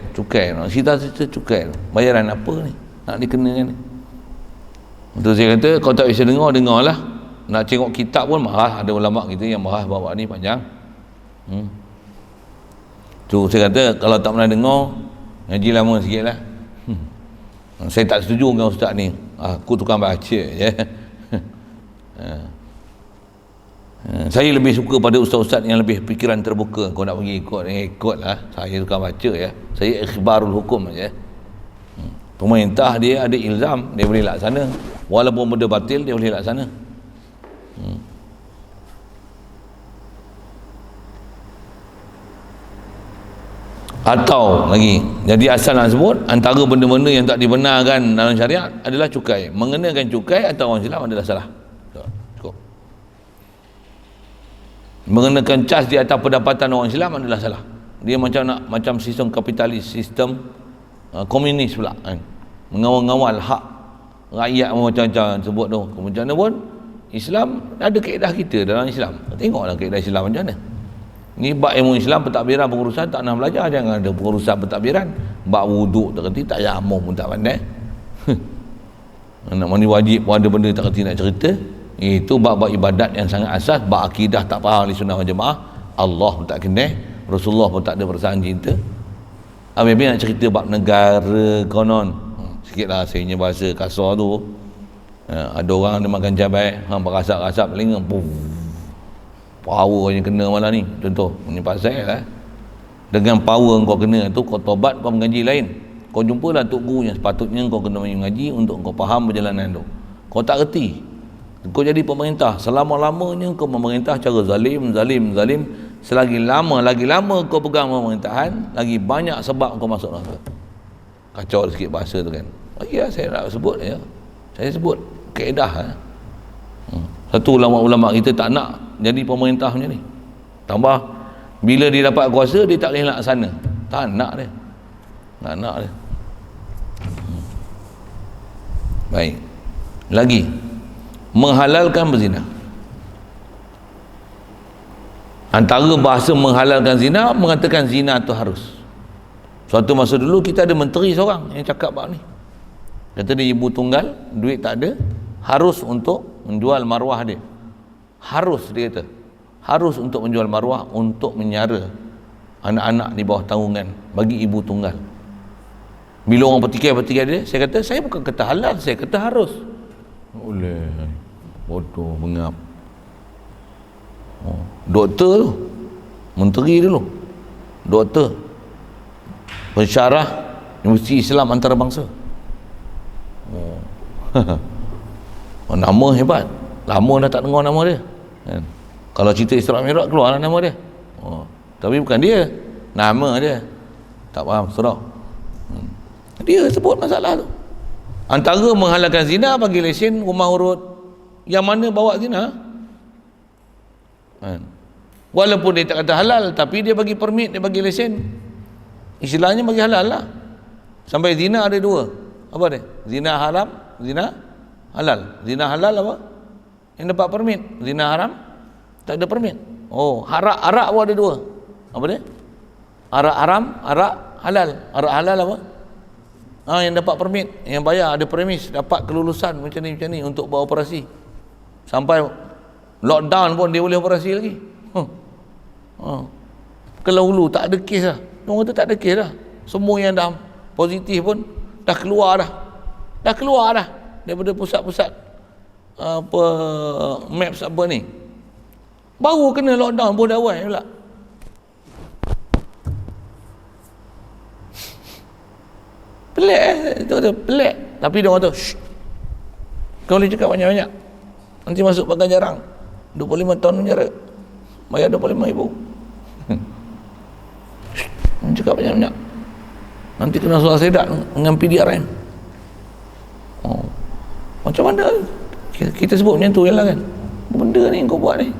cerita cukai bayaran apa ni nak dikenakan ni. Untuk saya kata kau tak bisa dengarlah. Nak tengok kitab pun marah, ada ulama kita yang marah bawa ni panjang. Tu saya kata kalau tak pernah dengar, ngaji lama sikit lah. Saya tak setuju dengan ustaz ni. Aku tukang baca je. Saya lebih suka pada ustaz-ustaz yang lebih fikiran terbuka. Kau nak pergi ikut lah. Saya tukang baca ya. Saya ikhbarul hukum aja. Pemerintah dia ada ilzam, dia boleh laksana. Walaupun benda batil, dia boleh laksana. Atau lagi, jadi asal nak sebut antara benda-benda yang tak dibenarkan dalam syariat adalah cukai. Mengenakan cukai atas orang Islam adalah salah. Cukup. Mengenakan cas di atas pendapatan orang Islam adalah salah. Dia macam sistem kapitalis, sistem komunis pula kan. Mengawal-ngawal hak rakyat macam-macam sebut tu. Macam mana pun Islam ada kaedah kita dalam Islam. Tengoklah kaedah Islam macam mana. Ni bab ilmu Islam, pentadbiran, pengurusan tak nak belajar. Jangan ada pengurusan pentadbiran, bab wuduk tak kerti, tak yamum pun tak pandai. Nak mandi wajib pun ada benda tak kerti nak cerita. Itu bab-bab ibadat yang sangat asas. Bab akidah tak faham di sunnah wal jemaah, Allah pun tak kenal, Rasulullah pun tak ada perasaan cinta. Habis nak cerita bab negara konon, sikitlah saya punya bahasa kasar tu. Ada orang dia makan cabai, berasap-asap telinga, power yang kena malam ni. Contoh ni pasal lah. Dengan power kau kena tu, kau tobat, kau mengaji lain. Kau jumpalah tok guru yang sepatutnya kau kena mengaji untuk kau faham perjalanan tu. Kau tak reti, kau jadi pemerintah, selama-lamanya kau memerintah cara zalim. Selagi lama kau pegang pemerintahan, lagi banyak sebab kau masuk neraka. Kacau sikit bahasa tu kan. Ya, saya nak sebut ya. Saya sebut kaedah. Satu ulama-ulama kita tak nak jadi pemerintah macam ni. Tambah bila dia dapat kuasa, dia tak boleh laksana. Tak nak dia. Baik. Lagi, menghalalkan berzina. Antara bahasa menghalalkan zina, mengatakan zina tu harus. Suatu masa dulu kita ada menteri seorang yang cakap bab ni. Kata dia ibu tunggal, duit tak ada, harus untuk menjual maruah dia. Harus, dia kata, harus untuk menjual maruah untuk menyara anak-anak di bawah tanggungan bagi ibu tunggal. Bila orang petikai dia, saya kata, saya bukan kata halal, saya kata harus. Oleh bodoh, mengap. Doktor tu, menteri dulu, doktor, pensyarah Universiti Islam Antarabangsa. Nama hebat, lama dah tak dengar nama dia kan? Kalau cerita Isra Mi'raj keluar nama dia. Tapi bukan dia, nama dia tak faham surah. Dia sebut masalah tu. Antara menghalalkan zina, bagi lesen rumah urut yang mana bawa zina kan? Walaupun dia tak kata halal, tapi dia bagi permit, dia bagi lesen. Istilahnya bagi halal lah. Sampai zina ada dua. Apa dia? Zina haram, zina halal. Zina halal apa? Yang dapat permit. Zina haram tak ada permit. Arak pun ada dua. Apa dia? Arak haram, arak halal. Arak halal apa? Yang dapat permit, yang bayar, ada premis, dapat kelulusan macam ni untuk buat operasi. Sampai lockdown pun dia boleh operasi lagi. Kalau hulu tak ada kes lah. Orang kata tak ada kes lah. Semua yang dah positif pun dah keluar dah daripada pusat-pusat maps apa ni. Baru kena lockdown pun dah awal pula. Pelik tu pelik. Tapi dia orang tu, kau boleh cakap banyak-banyak, nanti masuk pakai jarang 25 tahun penjara, bayar 25,000. Cakap banyak-banyak, nanti kena surat sedat dengan PDRM. Macam mana kita sebut macam tu je lah kan. Benda ni kau buat ni.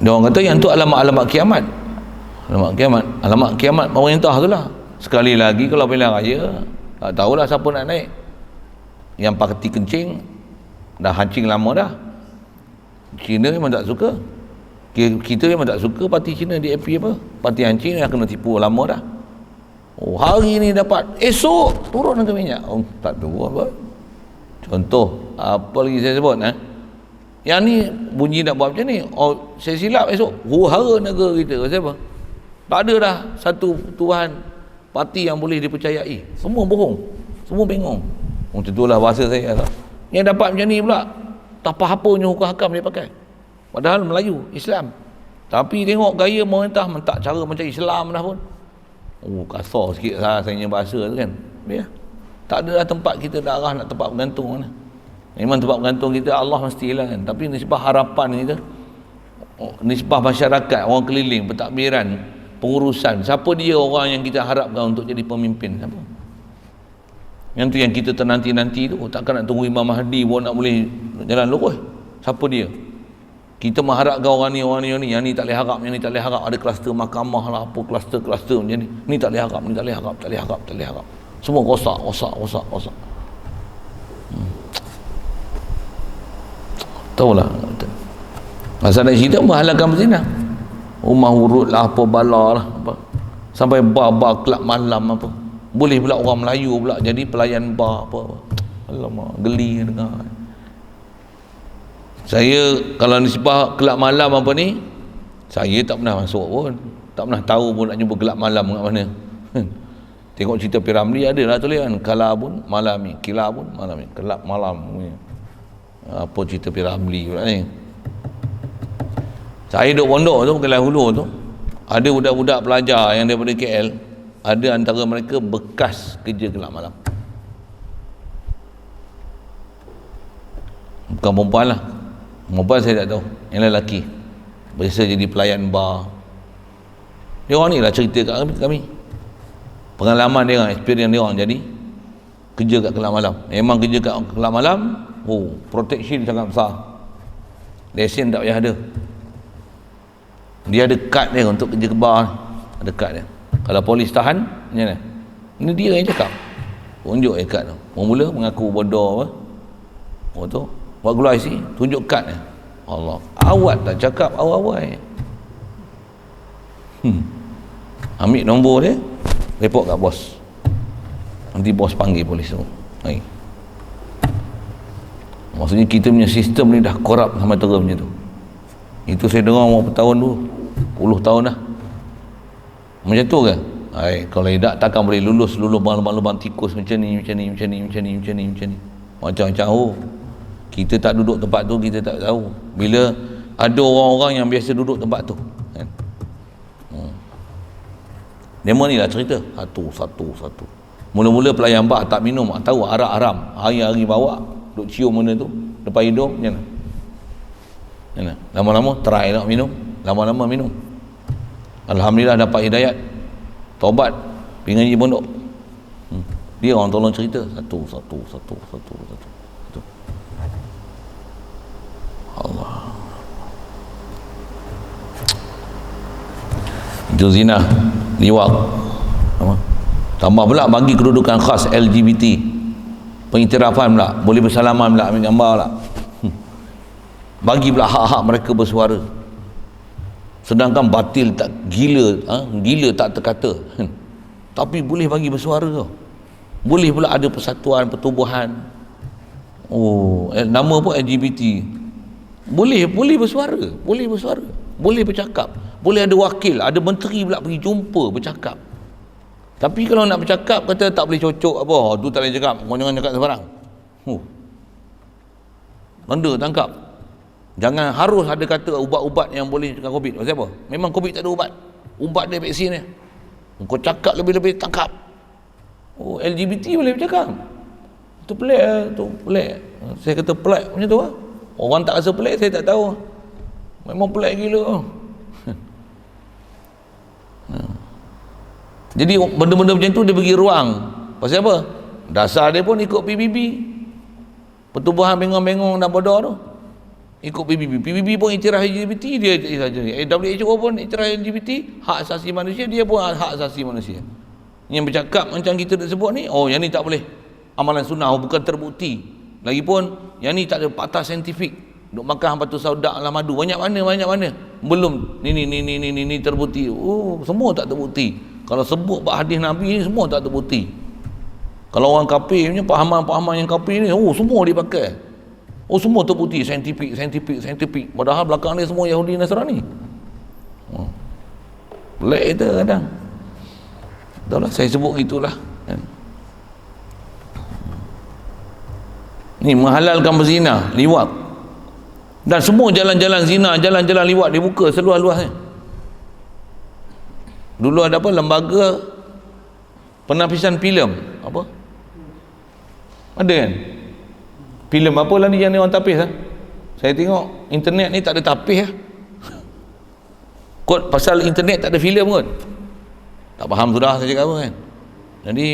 Dia orang kata yang tu alamat-alamat kiamat. Alamat kiamat pemerintah tu lah. Sekali lagi kalau pilihan raya, tak tahulah siapa nak naik. Yang parti kencing dah hancing lama dah. Cina memang tak suka. Kita memang tak suka parti Cina DAP apa. Parti hancing dah kena tipu lama dah. Oh, hari ni dapat, esok turun harga minyak. Oh, tak tahu apa. Contoh, apa lagi saya sebut yang ni bunyi nak buat macam ni. Oh, saya silap esok. Huru-hara negara kita. Siapa? Tak ada dah satu Tuhan parti yang boleh dipercayai. Semua bohong. Semua bengong. Macam itulah bahasa saya. Yang dapat macam ni pula, tak apa-apanya hukum hakam dia pakai. Padahal Melayu, Islam. Tapi tengok gaya pemerintah mentak cara macam Islam dah pun. Oh, kasar sikit rasanya bahasa tu kan. Ya. Tak ada lah tempat kita darah nak tempat bergantung mana. Memang tempat bergantung kita Allah mesti hilangkan. Tapi nisbah harapan kita, nisbah masyarakat, orang keliling, pentadbiran, pengurusan, siapa dia orang yang kita harapkan untuk jadi pemimpin? Siapa? Yang tu yang kita ternanti-nanti tu. Takkan nak tunggu Imam Mahdi pun nak boleh jalan lurus. Siapa dia? Kita mengharapkan orang ni, yang ni tak boleh harap, yang ni tak boleh harap. Ada kluster mahkamah lah, apa kluster macam ni. Ni tak boleh harap, ni tak boleh harap, tak boleh harap. Semua rosak. Tahulah. Masa nak cerita menghalalkan berzina. Rumah urut lah, apa bala lah, apa. Sampai bar kelab malam apa. Boleh pula orang Melayu pula jadi pelayan bar apa. Alamak, geli dengar. Saya kalau nisbah kelab malam apa ni, saya tak pernah masuk pun, tak pernah tahu pun nak jumpa kelab malam kat mana. Tengok cerita Piramli ada lah tulis kan, kalabun malami, kilabun malami, kelab malam. Apa cerita Piramli pula ni. Saya duduk pondok tu, Kelang Hulu tu, ada budak-budak pelajar yang daripada KL, ada antara mereka bekas kerja kelab malam. Bukan perempuan lah, perempuan saya tak tahu, yang lelaki biasa jadi pelayan bar. Dia orang ni lah cerita kat kami pengalaman dia orang, experience dia orang jadi kerja kat kelab malam. Memang kerja kat kelab malam, oh, protection sangat besar, lesen tak payah ada. Dia ada kad dia untuk kerja ke bar, ada kad dia. Kalau polis tahan macam mana? Ini dia yang cakap, tunjuk kad tu. Mula mengaku bodoh apa, oh tu buat keluar IC, tunjuk kad dia. Allah, awak tak cakap awal-awal. Ambil nombor dia, report kat bos. Nanti bos panggil polis tu. Maksudnya kita punya sistem ni dah korup sampai teruk macam tu. Itu saya dengar berapa tahun dulu, 10 tahun dah macam tu ke? Kalau tidak takkan boleh lulus lubang-lubang tikus macam ni. Macam-macam. Oh, kita tak duduk tempat tu, kita tak tahu. Bila ada orang-orang yang biasa duduk tempat tu kan? Demo ni lah cerita satu. Mula-mula pelayan bar tak minum, tahu arak haram, hari-hari bawa duk cium benda tu depan hidung macam mana? Lama-lama try nak minum, lama-lama minum. Alhamdulillah dapat hidayat, taubat, pergi ngaji pondok. Dia orang tolong cerita satu. Allah. Itu zina, liwat. Tambah pula bagi kedudukan khas LGBT, pengiktirafan pula, boleh bersalaman pula, ambil gambar pula. Bagi pula hak-hak mereka bersuara. Sedangkan batil tak gila tak terkata. Tapi boleh bagi bersuara tau. Boleh pula ada persatuan, pertubuhan. Oh, nama pun LGBT. Boleh bersuara, boleh bercakap, boleh ada wakil, ada menteri pula pergi jumpa bercakap. Tapi kalau nak bercakap kata tak boleh cocok apa, tu tak boleh cakap, kau jangan cakap sembarang. Benda tangkap. Jangan harus ada kata ubat-ubat yang boleh cakap COVID. Pasal apa? Memang COVID tak ada ubat. Ubat dia vaksin dia. Kau cakap lebih-lebih tangkap. Oh, LGBT boleh bercakap. Itu pelik tu, pelik. Saya kata pelik macam tu lah. Orang tak rasa pelik, saya tak tahu. Memang pelik gila. Jadi benda-benda macam tu dia bagi ruang. Pasal apa? Dasar dia pun ikut PBB, pertubuhan bengong-bengong dan bodoh tu. ikut PBB pun iktiraf LGBT, dia WHO pun iktiraf LGBT, hak asasi manusia, dia pun hak asasi manusia. Yang bercakap macam kita nak sebut ni, oh yang ni tak boleh, amalan sunnah, bukan terbukti. Lagipun yang ni tak ada patah saintifik, duk makan batu saudak lah madu, banyak mana belum ni terbukti. Oh, semua tak terbukti. Kalau sebut hadis Nabi ni semua tak terbukti. Kalau orang kafir punya pahaman yang kafir ni, oh semua dia pakai, oh semua terbukti, saintifik. Padahal belakang dia semua Yahudi Nasrani. Pelik kita kadang. Itulah saya sebut gitulah kan. Ni menghalalkan berzina, liwat, dan semua jalan-jalan zina, jalan-jalan liwat dibuka seluas-luasnya. Dulu ada apa, lembaga penapisan filem apa ada kan, filem apa lah ni yang orang tapis lah. Saya tengok internet ni tak ada tapis lah. Kot pasal internet tak ada filem kot, tak faham sudah saya cakap apa kan. Jadi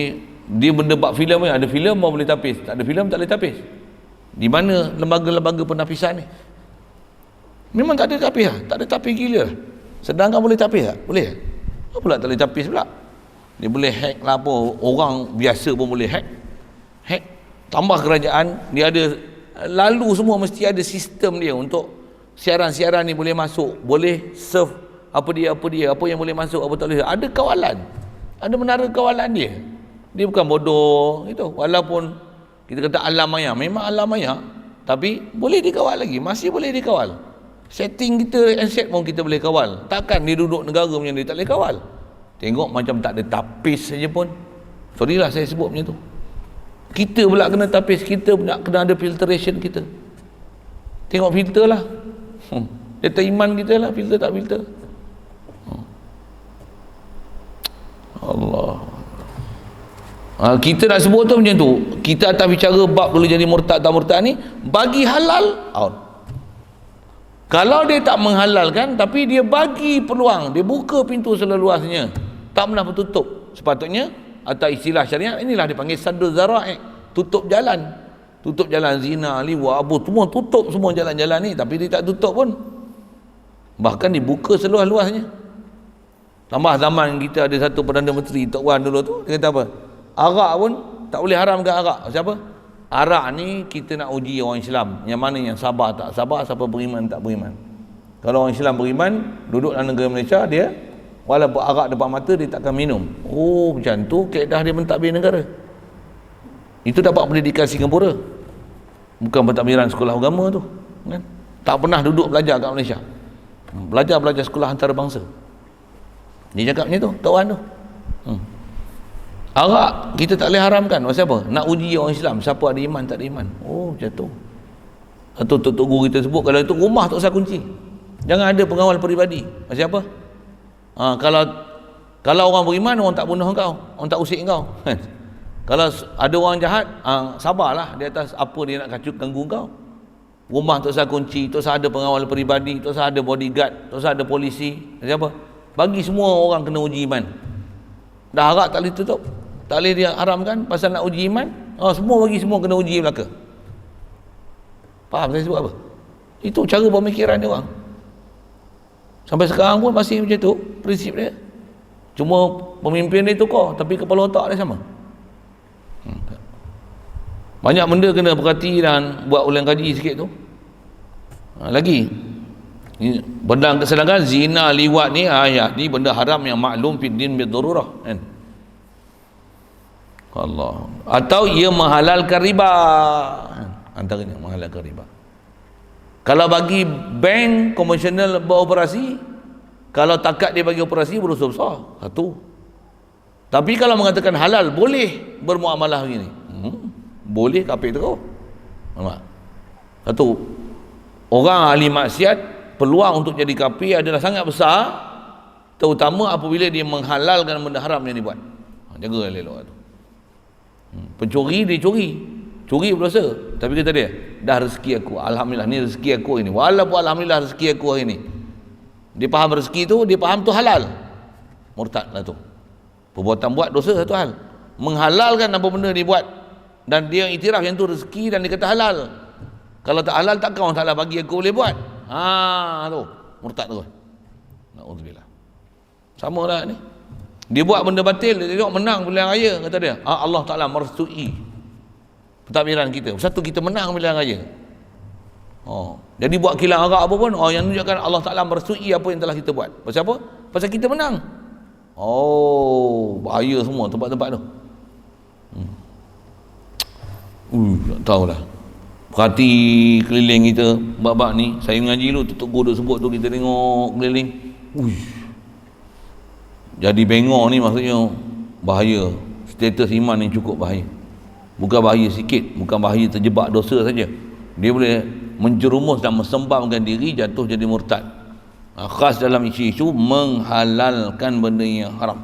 dia benda bab filem ni, ada filem baru boleh tapis, tak ada filem tak boleh tapis. Di mana lembaga-lembaga penapisan ni? Memang tak ada tapis lah, tak ada tapis gila. Sedangkan boleh tapis tak? Boleh. Apa pula tak boleh tapis pula? Dia boleh hack lah apa, orang biasa pun boleh hack. Tambah kerajaan, dia ada, lalu semua mesti ada sistem dia untuk siaran-siaran ni boleh masuk, boleh serve apa yang boleh masuk, apa tak boleh. Ada kawalan, ada menara kawalan dia. Dia bukan bodoh itu. Walaupun kita kata alam maya, memang alam maya, tapi boleh dikawal lagi, masih boleh dikawal. Setting kita handset pun kita boleh kawal. Takkan dia duduk negara punya dia tak boleh kawal. Tengok macam tak ada tapis saja pun. Sorry lah saya sebut macam tu. Kita pula kena tapis, kita pula kena ada filtration kita. Tengok filter lah. Data iman kita lah, filter tak filter. Allah. Kita nak sebut tu macam tu. Kita atas bicara bab boleh jadi murtad tak murtad ni, bagi halal out. Kalau dia tak menghalalkan tapi dia bagi peluang, dia buka pintu seleluasnya, tak pernah bertutup. Sepatutnya atas istilah syariat inilah dipanggil sadduz zara'i, tutup jalan zina, liwat, abu, semua tutup semua jalan-jalan ni, tapi dia tak tutup pun, bahkan dibuka seluas-luasnya. Tambah zaman kita ada satu Perdana Menteri Tok Wan dulu tu, dia kata apa, arak pun tak boleh haramkan arak. Siapa? Arak ni kita nak uji orang Islam, yang mana yang sabar tak sabar, siapa beriman tak beriman. Kalau orang Islam beriman, duduk dalam negara Malaysia, dia walaupun arak depan mata dia takkan minum. Oh, macam tu kaedah dia mentadbir negara. Itu dapat pendidikan Singapura, bukan pentadbiran sekolah agama tu kan? Tak pernah duduk belajar kat Malaysia, belajar sekolah antarabangsa. Dia cakap macam tu, Tok Wan tu. Arak kita tak boleh haramkan. Pasal apa? Nak uji orang Islam, siapa ada iman tak ada iman. Oh, macam tu. Atau tok guru kita sebut, kalau itu rumah tak usah kunci, jangan ada pengawal peribadi. Pasal apa? Kalau orang beriman, orang tak bunuh kau, orang tak usik kau. Kalau ada orang jahat, sabarlah di atas apa dia nak ganggu kau. Rumah tak usah kunci, tak usah ada pengawal peribadi, tak usah ada bodyguard, tak usah ada polisi. Pasal apa? Bagi semua orang kena uji iman. Dah arak tak boleh tutup, tak boleh dia haramkan pasal nak uji iman. Semua bagi semua kena uji belaka. Faham saya sebut apa? Itu cara pemikiran dia orang. Sampai sekarang pun masih macam tu prinsip dia. Cuma pemimpin dia tukar, tapi kepala otak dia sama. Banyak benda kena perhati dan buat ulang kaji sikit tu. Lagi benda sedangkan zina, liwat ni ayat ni benda haram yang maklum fid din bidururah kan. Allah. Atau ia menghalalkan riba, antaranya menghalalkan riba. Kalau bagi bank komersial beroperasi, kalau takat dia bagi operasi berusaha besar satu. Tapi kalau mengatakan halal, boleh bermuamalah begini, boleh kafir terus. Nampak? Satu, orang ahli maksiat peluang untuk jadi kafir adalah sangat besar, terutama apabila dia menghalalkan benda haram yang dibuat. Jaga elok tu. Pencuri dia curi berdosa, tapi kata dia, dah rezeki aku, alhamdulillah ni rezeki aku ini. Walaupun alhamdulillah rezeki aku hari ni, dia faham rezeki tu, dia faham tu halal, murtad lah tu. Perbuatan buat dosa satu hal, menghalalkan apa benda dia buat dan dia iktiraf yang tu rezeki dan dia kata halal. Kalau tak halal takkan Allah Ta'ala bagi aku boleh buat. Tu murtad tu. Na'udzubillah. Sama lah ni. Dia buat benda batil, dia tengok menang pilihan raya, kata dia, Allah Ta'ala merestui pentadbiran kita. Satu, kita menang pilihan raya. Jadi buat kilang arak apa pun, yang menunjukkan Allah Ta'ala merestui apa yang telah kita buat. Pasal apa? Pasal kita menang. Bahaya semua tempat-tempat tu. Tak tahulah. Perhati keliling kita bab-bab ni. Saya mengaji dulu, tutup gua duk sebut tu, kita tengok keliling. Jadi bengong ni maksudnya bahaya. Status iman ni cukup bahaya. Bukan bahaya sikit, bukan bahaya terjebak dosa saja. Dia boleh menjerumus dan mesembamkan diri, jatuh jadi murtad. Khas dalam isu-isu menghalalkan benda yang haram.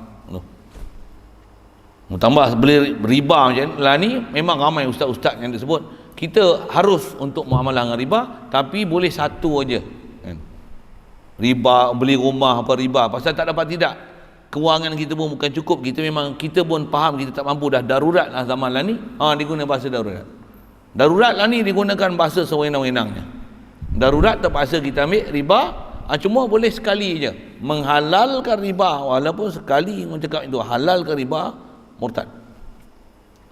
Tambah beli riba macam ni, memang ramai ustaz-ustaz yang disebut kita harus untuk muamalah dengan riba, tapi boleh satu aja. Riba, beli rumah apa riba, pasal tak dapat tidak. Kewangan kita pun bukan cukup, kita pun faham kita tak mampu, dah darurat lah zaman lah ni. Digunakan bahasa darurat. Darurat lah ni digunakan bahasa sewenang-wenangnya. Darurat terpaksa kita ambil riba, cuma boleh sekali je menghalalkan riba, walaupun sekali orang cakap itu halalkan riba, murtad.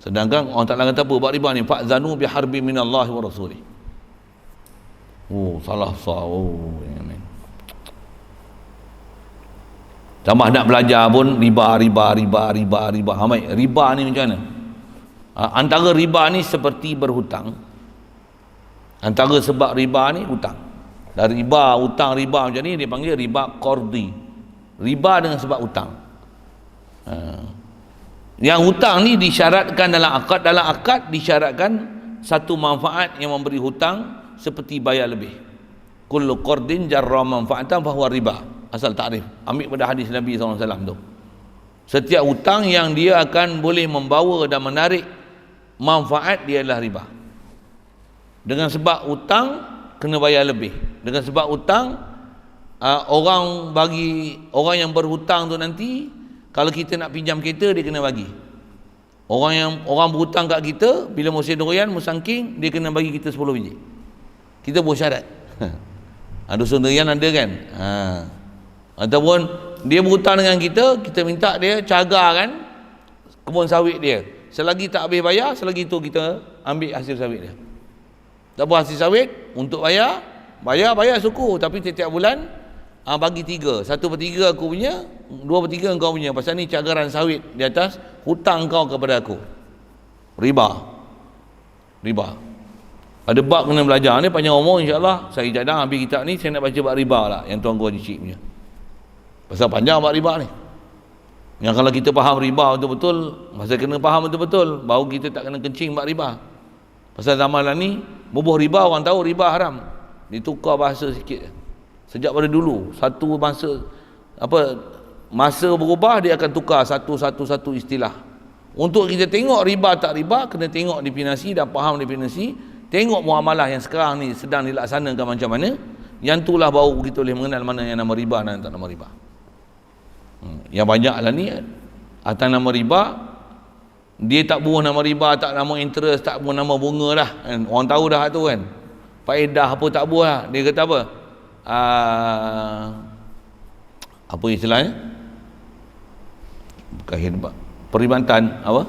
Sedangkan orang Ta'ala kata apa buat riba ni? Fa'zanu biharbi minallahi wa rasulih. Salah sah. Tambah nak belajar pun riba. Hamai, riba ni macam mana? Antara riba ni seperti berhutang. Antara sebab riba ni hutang. Dari riba, hutang, riba macam ni dia panggil riba qardi. Riba dengan sebab hutang. Yang hutang ni disyaratkan dalam akad disyaratkan satu manfaat yang memberi hutang seperti bayar lebih. Kullu qardin jarra manfaatan fahuwa riba. Asal takrif, ambil pada hadis Nabi SAW tu. Setiap hutang yang dia akan boleh membawa dan menarik manfaat, dia adalah riba. Dengan sebab hutang kena bayar lebih. Dengan sebab hutang orang yang berhutang tu nanti, kalau kita nak pinjam kereta, dia kena bagi. Orang berhutang kat kita, bila musim durian, musangking, dia kena bagi kita 10 biji. Kita buat syarat. Dusun durian ada kan? Ataupun dia berhutang dengan kita minta dia cagarkan kebun sawit dia. Selagi tak habis bayar, selagi itu kita ambil hasil sawit dia. Tak apa hasil sawit, untuk bayar suku. Tapi setiap bulan bagi 3. 1/3 aku punya, 2/3 kau punya. Pasal ni cagaran sawit di atas hutang kau kepada aku. Riba. Ada bab kena belajar ni, panjang umur insyaAllah. Saya cadang habis kitab ni, saya nak baca bab riba lah, yang Tuan Guru Haji Syik punya. Pasal panjang bab riba ni. Yang kalau kita faham riba betul-betul, masa kena faham betul-betul, baru kita tak kena kencing bab riba. Pasal zaman lah ni, bubuh riba, orang tahu riba haram. Ditukar bahasa sikit. Sejak pada dulu, satu masa berubah, dia akan tukar satu istilah. Untuk kita tengok riba tak riba, kena tengok definisi dan faham definisi. Tengok muamalah yang sekarang ni sedang dilaksanakan macam mana. Yang itulah baru kita boleh mengenal mana yang nama riba dan tak nama riba. Yang banyak lah ni atas nama riba, dia tak buah nama riba, tak nama interest, tak buah nama bunga dah kan? Orang tahu dah tu kan, faedah apa tak buah lah. Dia kata apa, apa istilahnya, bukan hebat, perkhidmatan apa,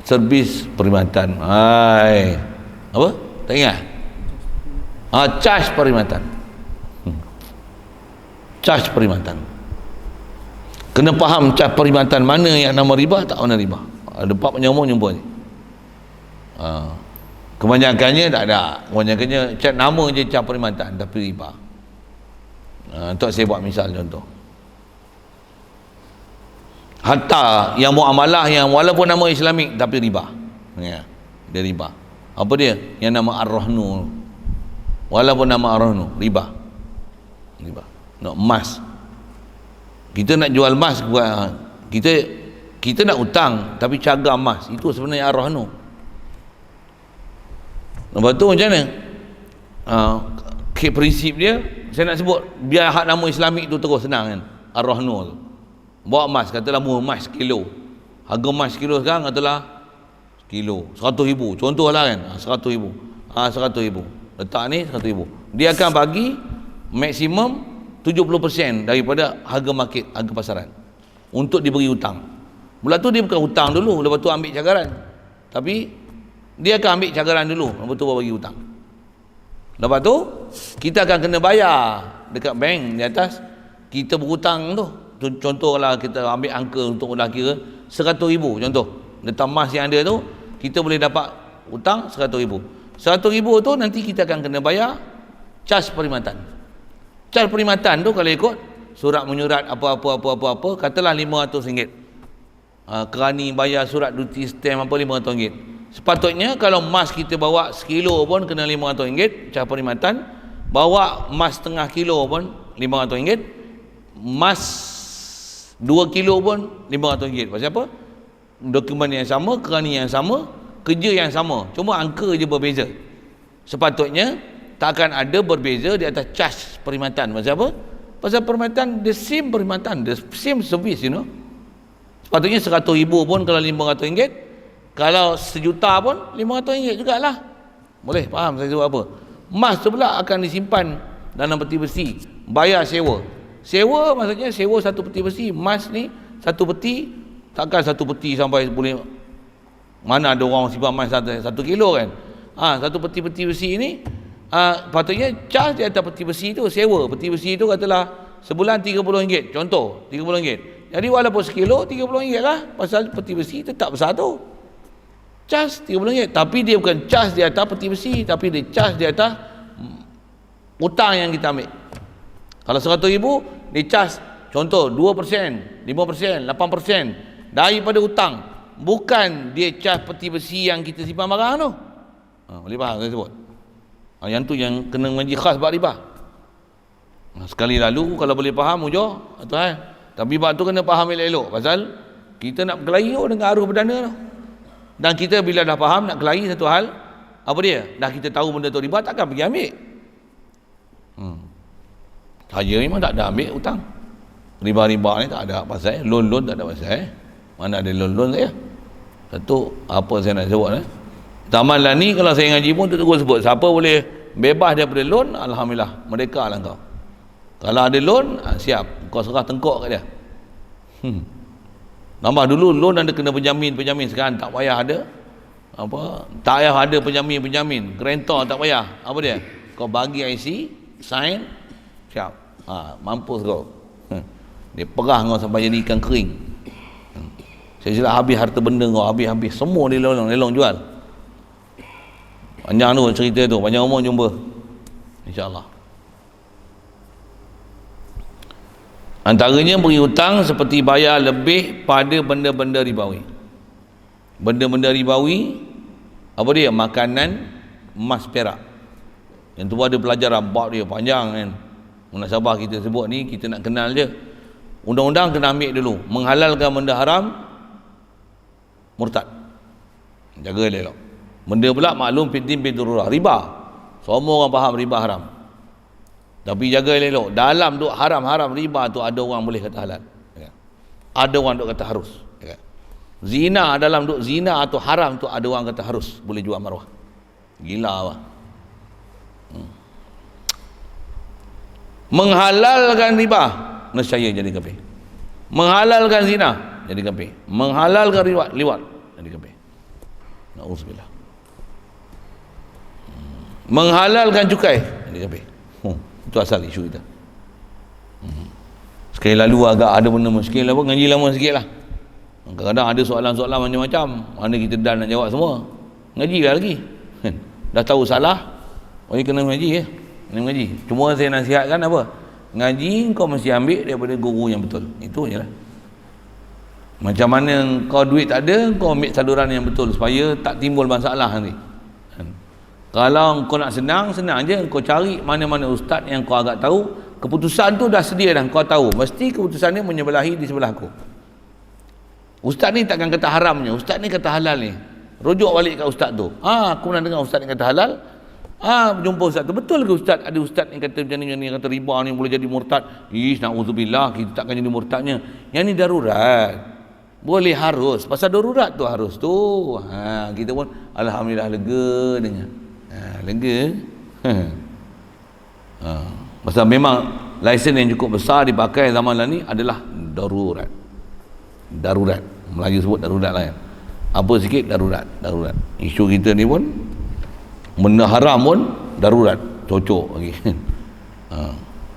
servis perkhidmatan, apa tak ingat, charge perkhidmatan. Charge perkhidmatan. Kena faham charge perkhidmatan mana yang nama riba, tak mana riba. Ada bab penyambung jumpa ni. Kebanyakannya tak ada. Kebanyakannya charge nama je charge perkhidmatan tapi riba. Untuk saya buat misal contoh. Hatta yang muamalah yang walaupun nama Islamik tapi riba. Ya, dia riba. Apa dia? Yang nama ar-rahnu. Walaupun nama ar-rahnu, riba. Nak emas, kita nak jual emas, kita nak hutang tapi cagar emas, itu sebenarnya ar-rahnu. Lepas tu macam mana prinsip dia, saya nak sebut biar hak nama Islamik tu terus senang kan. Ar-rahnu tu, bawa emas, katalah emas sekilo, harga emas sekilo sekarang katalah kilo 100,000 contohlah kan, 100,000, 100,000 letak ni 100,000, dia akan bagi maksimum 70% daripada harga market, harga pasaran untuk diberi hutang. Mula tu dia bukan hutang dulu, lepas tu ambil cagaran, tapi dia akan ambil cagaran dulu, lepas tu baru bagi hutang. Lepas tu kita akan kena bayar dekat bank di atas kita berhutang tu. Contohlah kita ambil angka untuk ulah kira 100,000 contoh, letak emas yang ada tu kita boleh dapat hutang 100,000. 100,000 tu nanti kita akan kena bayar cas perkhidmatan. Cas perkhidmatan tu kalau ikut surat menyurat apa katalah RM500, kerani bayar surat duty stamp apa RM500. Sepatutnya kalau emas kita bawa sekilo pun kena RM500 cas perkhidmatan, bawa emas setengah kilo pun RM500, emas 2 kilo pun RM500. Pasal apa? Dokumen yang sama, kerani yang sama, kerja yang sama, cuma angka je berbeza. Sepatutnya tak akan ada berbeza di atas cas perkhidmatan. Pasal apa? Pasal perkhidmatan the same perkhidmatan, the same service, you know. Sepatutnya 100,000 pun kalau RM500, kalau sejuta pun RM500 jugalah. Boleh faham saya sebut apa? Emas tu pula akan disimpan dalam peti besi, bayar sewa. Sewa maksudnya sewa satu peti besi. Emas ni satu peti, takkan satu peti sampai boleh, mana ada orang simpan emas 1 kilo kan. Satu peti-peti besi ni patutnya cas di atas peti besi tu, sewa peti besi tu katalah sebulan RM30, contoh RM30. Jadi walaupun sekilo RM30 lah, pasal peti besi tetap besar tu. Cas RM30, tapi dia bukan cas di atas peti besi, tapi dia cas di atas hutang yang kita ambil. Kalau 100,000 dia cas contoh 2%, 5%, 8% daripada hutang, bukan dia cas peti besi yang kita simpan barang tu. Boleh faham saya sebut? Yang tu yang kena mengaji khas bab riba. Sekali lalu kalau boleh faham hujah tuan. Tapi bab tu kena faham elok-elok, pasal kita nak berkelahi dengan arus perdana tu. Dan kita bila dah faham nak kelahi satu hal, apa dia? Dah kita tahu benda tu riba, takkan pergi ambil. Saya memang tak ada ambil hutang. Riba-riba ni tak ada pasal, loan tak ada pasal. Mana ada loan saya? Satu apa saya nak sebut Taman lah ni kalau saya ngaji pun terus sebut, siapa boleh bebas daripada loan, alhamdulillah, merdeka lah kau. Kalau ada loan, siap, kau serah tengkok kat dia. Nampak dulu loan ada kena penjamin, sekarang tak payah ada tak payah ada penjamin, grantor tak payah. Apa dia? Kau bagi IC, sign, siap. Mampus kau. Dia perah kau sampai jadi ikan kering. Saya silap habis harta benda kau, habis semua dia lelong jual. Panjang tu cerita tu, panjang umur jumpa insya-Allah. Antaranya beri hutang seperti bayar lebih pada benda-benda ribawi. Benda-benda ribawi apa dia? Makanan, emas, perak. Yang tu ada pelajaran bab dia panjang kan. Munasabah kita sebut ni kita nak kenal je. Undang-undang kena ambil dulu. Menghalalkan benda haram, murtad. Jaga elok. Benda pula maklum fitin bidururah, riba. Semua orang faham riba haram. Tapi jaga elok. Dalam duk haram-haram riba tu ada orang boleh kata halal. Ada orang duk kata harus. Zina, dalam duk zina atau haram tu ada orang kata harus boleh jual maruah. Gila apa? Menghalalkan riba, nescaya jadi kafir. Menghalalkan zina, jadi kafir. Menghalalkan liwat, jadi kafir. Nauzubillah. Menghalalkan cukai, jadi kafir. Itu asal isu kita. Sekali lalu agak ada benda muskil apa, ngaji lama sikit lah. Kadang-kadang ada soalan-soalan macam-macam, mana kita dah nak jawab semua. Ngaji lah lagi. Dah tahu salah, kena ngaji ya. Kena ngaji. Cuma saya nasihatkan apa? Ngaji kau mesti ambil daripada guru yang betul. Itu je lah. Macam mana kau duit tak ada, kau ambil saluran yang betul supaya tak timbul masalah nanti. Kalau kau nak senang je, kau cari mana-mana ustaz yang kau agak tahu, keputusan tu dah sedia dah, kau tahu mesti keputusan ni menyebelahi di sebelah aku. Ustaz ni takkan kata haramnya, ustaz ni kata halal ni. Rujuk balik kat ustaz tu. Aku pernah dengar ustaz ni kata halal. Jumpa ustaz tu, betul ke ustaz? Ada ustaz yang kata macam ni, kata riba ni boleh jadi murtad. Na'udzubillah, kita takkan jadi murtadnya. Yang ni darurat. Boleh, harus. Pasal darurat tu harus tu. Kita pun alhamdulillah lega dengar. Lega. Pasal memang lesen yang cukup besar dipakai zaman lah ni adalah darurat. Darurat. Melayu sebut darurat lah kan. Apa sikit darurat. Isu kita ni pun benda haram pun darurat. Cocok lagi.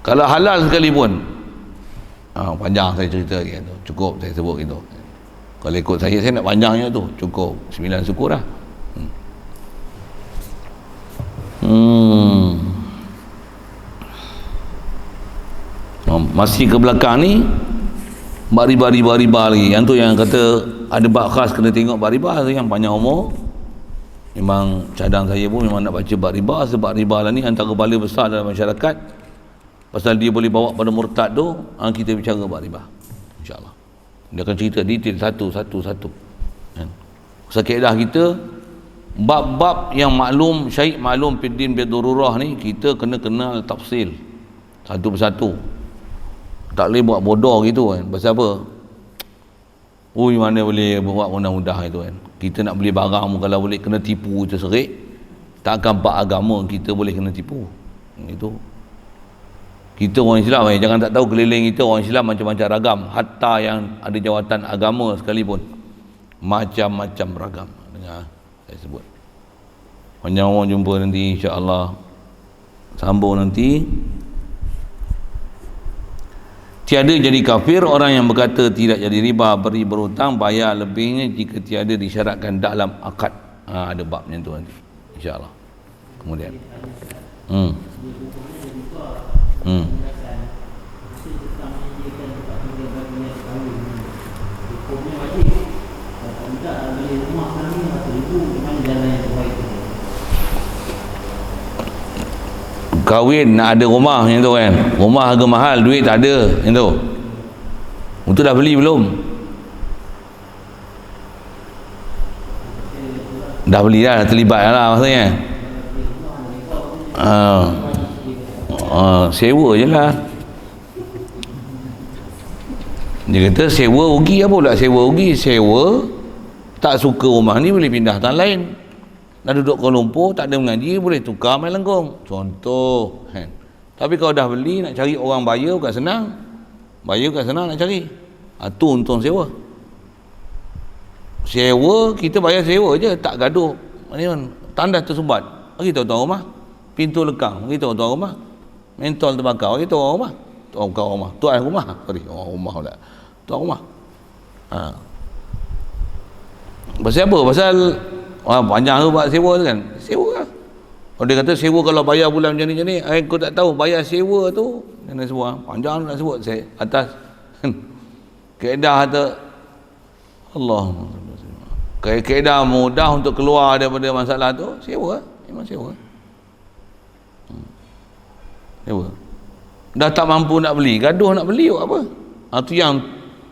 Kalau halal sekalipun panjang saya cerita lagi tu. Cukup saya sebut gitu. Kalau ikut saya nak panjangnya tu. Cukup 9 syukur lah. Masih ke belakang ni bab riba lagi. Yang tu yang kata ada bab khas kena tengok bab riba tu yang panjang umur. Memang cadang saya pun memang nak baca bab riba, sebab riba lah ni antara bala besar dalam masyarakat. Pasal dia boleh bawa pada murtad tu. Kita bicara bab riba, insyaAllah. Dia akan cerita detail satu-satu kan. Pasal kaedah kita, bab-bab yang maklum, syait maklum fiddin bidururah ni, kita kena kenal tafsil satu persatu. Tak boleh buat bodoh gitu kan. Pasal apa? Mana boleh buat mudah-mudah itu kan. Kita nak beli barang pun kalau boleh kena tipu kita serik. Takkan bab agama kita boleh kena tipu. Itu kita orang Islam jangan tak tahu keliling kita orang Islam macam-macam ragam, hatta yang ada jawatan agama sekalipun macam-macam ragam. Dengar saya sebut. Panjang orang jumpa nanti insya-Allah. Sambung nanti. Tiada jadi kafir orang yang berkata tidak jadi riba, beri berhutang, bayar lebihnya jika tiada disyaratkan dalam akad. Ada babnya tu nanti insya-Allah. Kemudian kahwin nak ada rumah yang tu kan. Rumah harga mahal, duit tak ada yang tu. Itu dah beli belum? Dah beli dah, terlibat lah maksudnya. Sewa je lah. Dia kata sewa rugi, apa pula sewa rugi? Sewa tak suka rumah ni boleh pindah tanah lain. Dah duduk Kuala Lumpur tak ada mengaji, boleh tukar main Lenggong contoh kan. Tapi kalau dah beli nak cari orang bayar bukan senang. Bayar bukan senang nak cari. Tu untung sewa. Sewa kita bayar sewa je, tak gaduh. Tanda tersebat, bagi tahu tuan rumah. Pintu lekang, bagi tahu tuan rumah. Mentol terbakar, bagi tahu orang rumah. Tuan rumah, tuan rumah. Sorry, orang rumah pula. Tuan rumah. Pasal apa? Pasal panjang tu buat sewa tu kan. Sewa lah. Kalau dia kata sewa kalau bayar bulan macam ni, aku tak tahu bayar sewa tu kena sewa. Panjang nak sebut saya atas. Kaedah kata Allahumma kaedah mudah untuk keluar daripada masalah tu sewa. Memang sewa. Sewa. Dah tak mampu nak beli, gaduh nak beli buat apa? Tu yang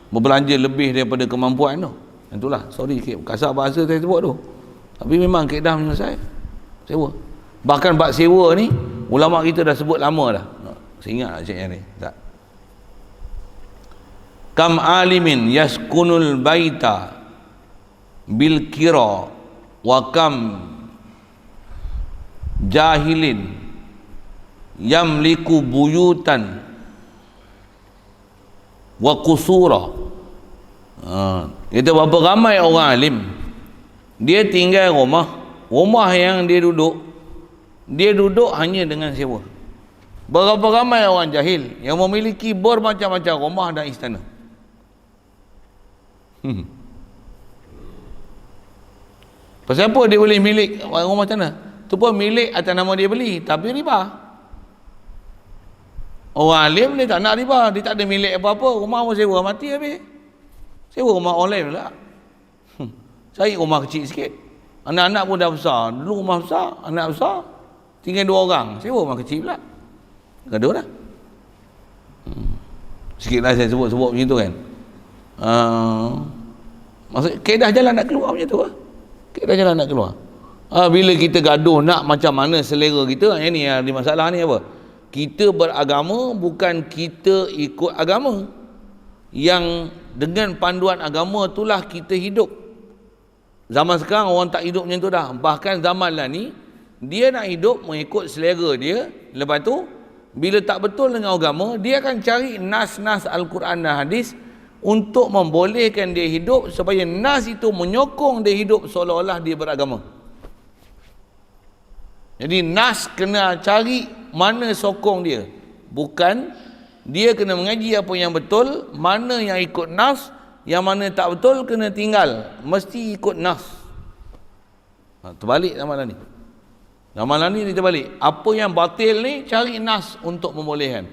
berbelanja lebih daripada kemampuan tu. Itulah, sorry kasar bahasa saya sebut tu. Tapi memang kaedah menyelesai sewa. Bahkan bab sewa ni ulama kita dah sebut lama dah. Saya ingat tak cik ni? Tak. Kam alimin yaskunul baita bil kira wa kam jahilin yamliku buyutan wa qusura. Itu berapa ramai orang alim dia tinggal rumah yang dia duduk hanya dengan sewa. Berapa ramai orang jahil yang memiliki bermacam-macam rumah dan istana. Pasal apa dia boleh milik rumah macam mana? Tu pun milik atas nama dia beli, tapi riba. Orang alim dia tak nak riba, dia tak ada milik apa-apa, rumah pun sewa, mati habis. Sewa rumah online pula. Cari rumah kecil sikit. Anak-anak pun dah besar. Dulu rumah besar, anak besar, tinggal 2 orang, sewa rumah kecil pula. Gaduh dah. Sikitlah saya sebut-sebut macam tu kan. Maksud kaedah jalan nak keluar macam tu lah. Kaedah jalan nak keluar. Bila kita gaduh nak macam mana selera kita, yang ni ada masalah ni apa? Kita beragama bukan kita ikut agama. yang dengan panduan agama itulah kita hidup. Zaman sekarang orang tak hidup macam tu dah. Bahkan zaman lah ni dia nak hidup mengikut selera dia. Lepas tu bila tak betul dengan agama, dia akan cari nas-nas Al-Quran dan hadis untuk membolehkan dia hidup, supaya nas itu menyokong dia hidup seolah-olah dia beragama. Jadi nas kena cari mana sokong dia, bukan dia kena mengaji apa yang betul, mana yang ikut nas, yang mana tak betul kena tinggal, mesti ikut nas. Terbalik zaman ni. Zaman ni dia terbalik. Apa yang batil ni cari nas untuk membolehkan.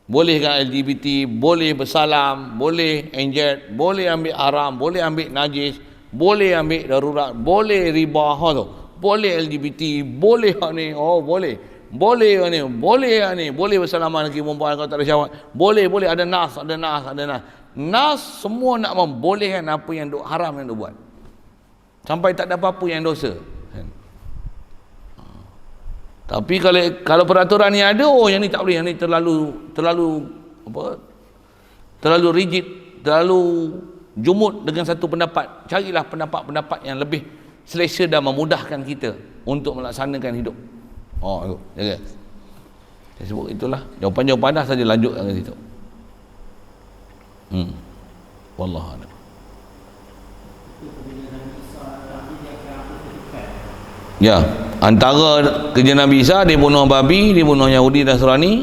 Bolehkan LGBT, boleh bersalam, boleh enjet, boleh ambil haram, boleh ambil najis, boleh ambil darurat, boleh riba, boleh LGBT, boleh ni, boleh ni, boleh bersalaman lagi perempuan kalau tak ada syahwat, boleh, ada nas. Nas semua nak membolehkan apa yang duk haram yang duk buat, sampai tak ada apa-apa yang dosa. Tapi kalau peraturan ni ada, yang ni tak boleh, yang ni terlalu rigid, terlalu jumud dengan satu pendapat. Carilah pendapat-pendapat yang lebih selesa dan memudahkan kita untuk melaksanakan hidup. Itu jaga. Saya sebut itulah jawapan-jawapan dah, saja lanjutkan ke situ. Wallahu a'lam. Ya, antara kerja Nabi Isa, dia bunuh babi, dia bunuh Yahudi dan Nasrani,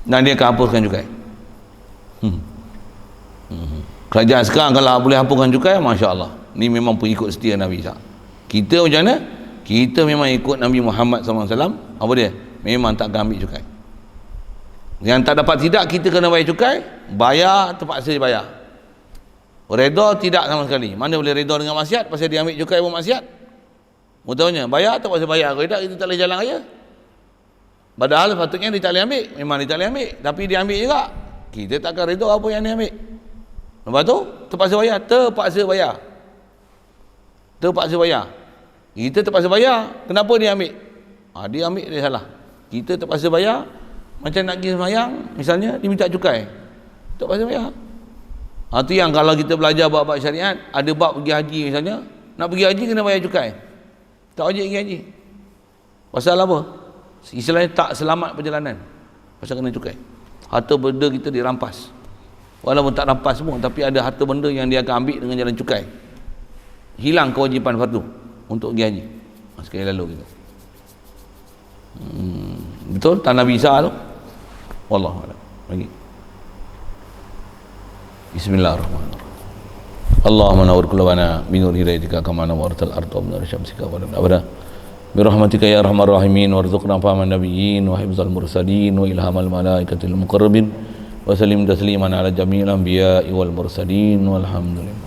dan dia akan hapuskan cukai. Kerajaan sekarang kalau boleh hapuskan cukai, Masya Allah, ni memang pengikut setia Nabi Isa. Kita macam mana? Kita memang ikut Nabi Muhammad SAW. Apa dia? Memang tak akan ambil cukai. Yang tak dapat tidak, kita kena bayar cukai. Bayar, terpaksa bayar. Reda tidak sama sekali. Mana boleh reda dengan maksiat, pasal dia ambil cukai pun maksiat. Mutanya bayar, terpaksa bayar. Kalau tidak, kita tak boleh jalan raya. Padahal sepatutnya dia tak boleh ambil. Memang dia tak boleh ambil, tapi dia ambil juga. Kita takkan reda apa yang dia ambil. Lepas tu terpaksa bayar. Terpaksa bayar. Kita terpaksa bayar. Kenapa dia ambil? Dia ambil, dia salah. Kita terpaksa bayar. Macam nak pergi sembahyang misalnya, dia minta cukai, terpaksa bayar. Itu yang kalau kita belajar bab-bab syariat, ada bab pergi haji misalnya, nak pergi haji kena bayar cukai. Tak wajib pergi haji. Pasal apa? Istilahnya tak selamat perjalanan, pasal kena cukai. Harta benda kita dirampas. Walaupun tak rampas semua, tapi ada harta benda yang dia akan ambil dengan jalan cukai. Hilang kewajipan fardu untuk pergi haji. Sekali lalu gitu. Betul? Tak Nabi Isa tu? Wallahu a'lam. Lagi. Bismillahirrahmanirrahim. Allahumma nawwir qulubana bi nur hidayatika kama nawwartal arda bi nur syamsika wa abada. Bi rahmatika ya arhamar rahimin warzuqna fahman nabiyyin wa hifzal mursalin wa ilhamal malaikatil muqarrabin wa sallim tasliman ala jami'il anbiya'i wal mursalin walhamdulillah.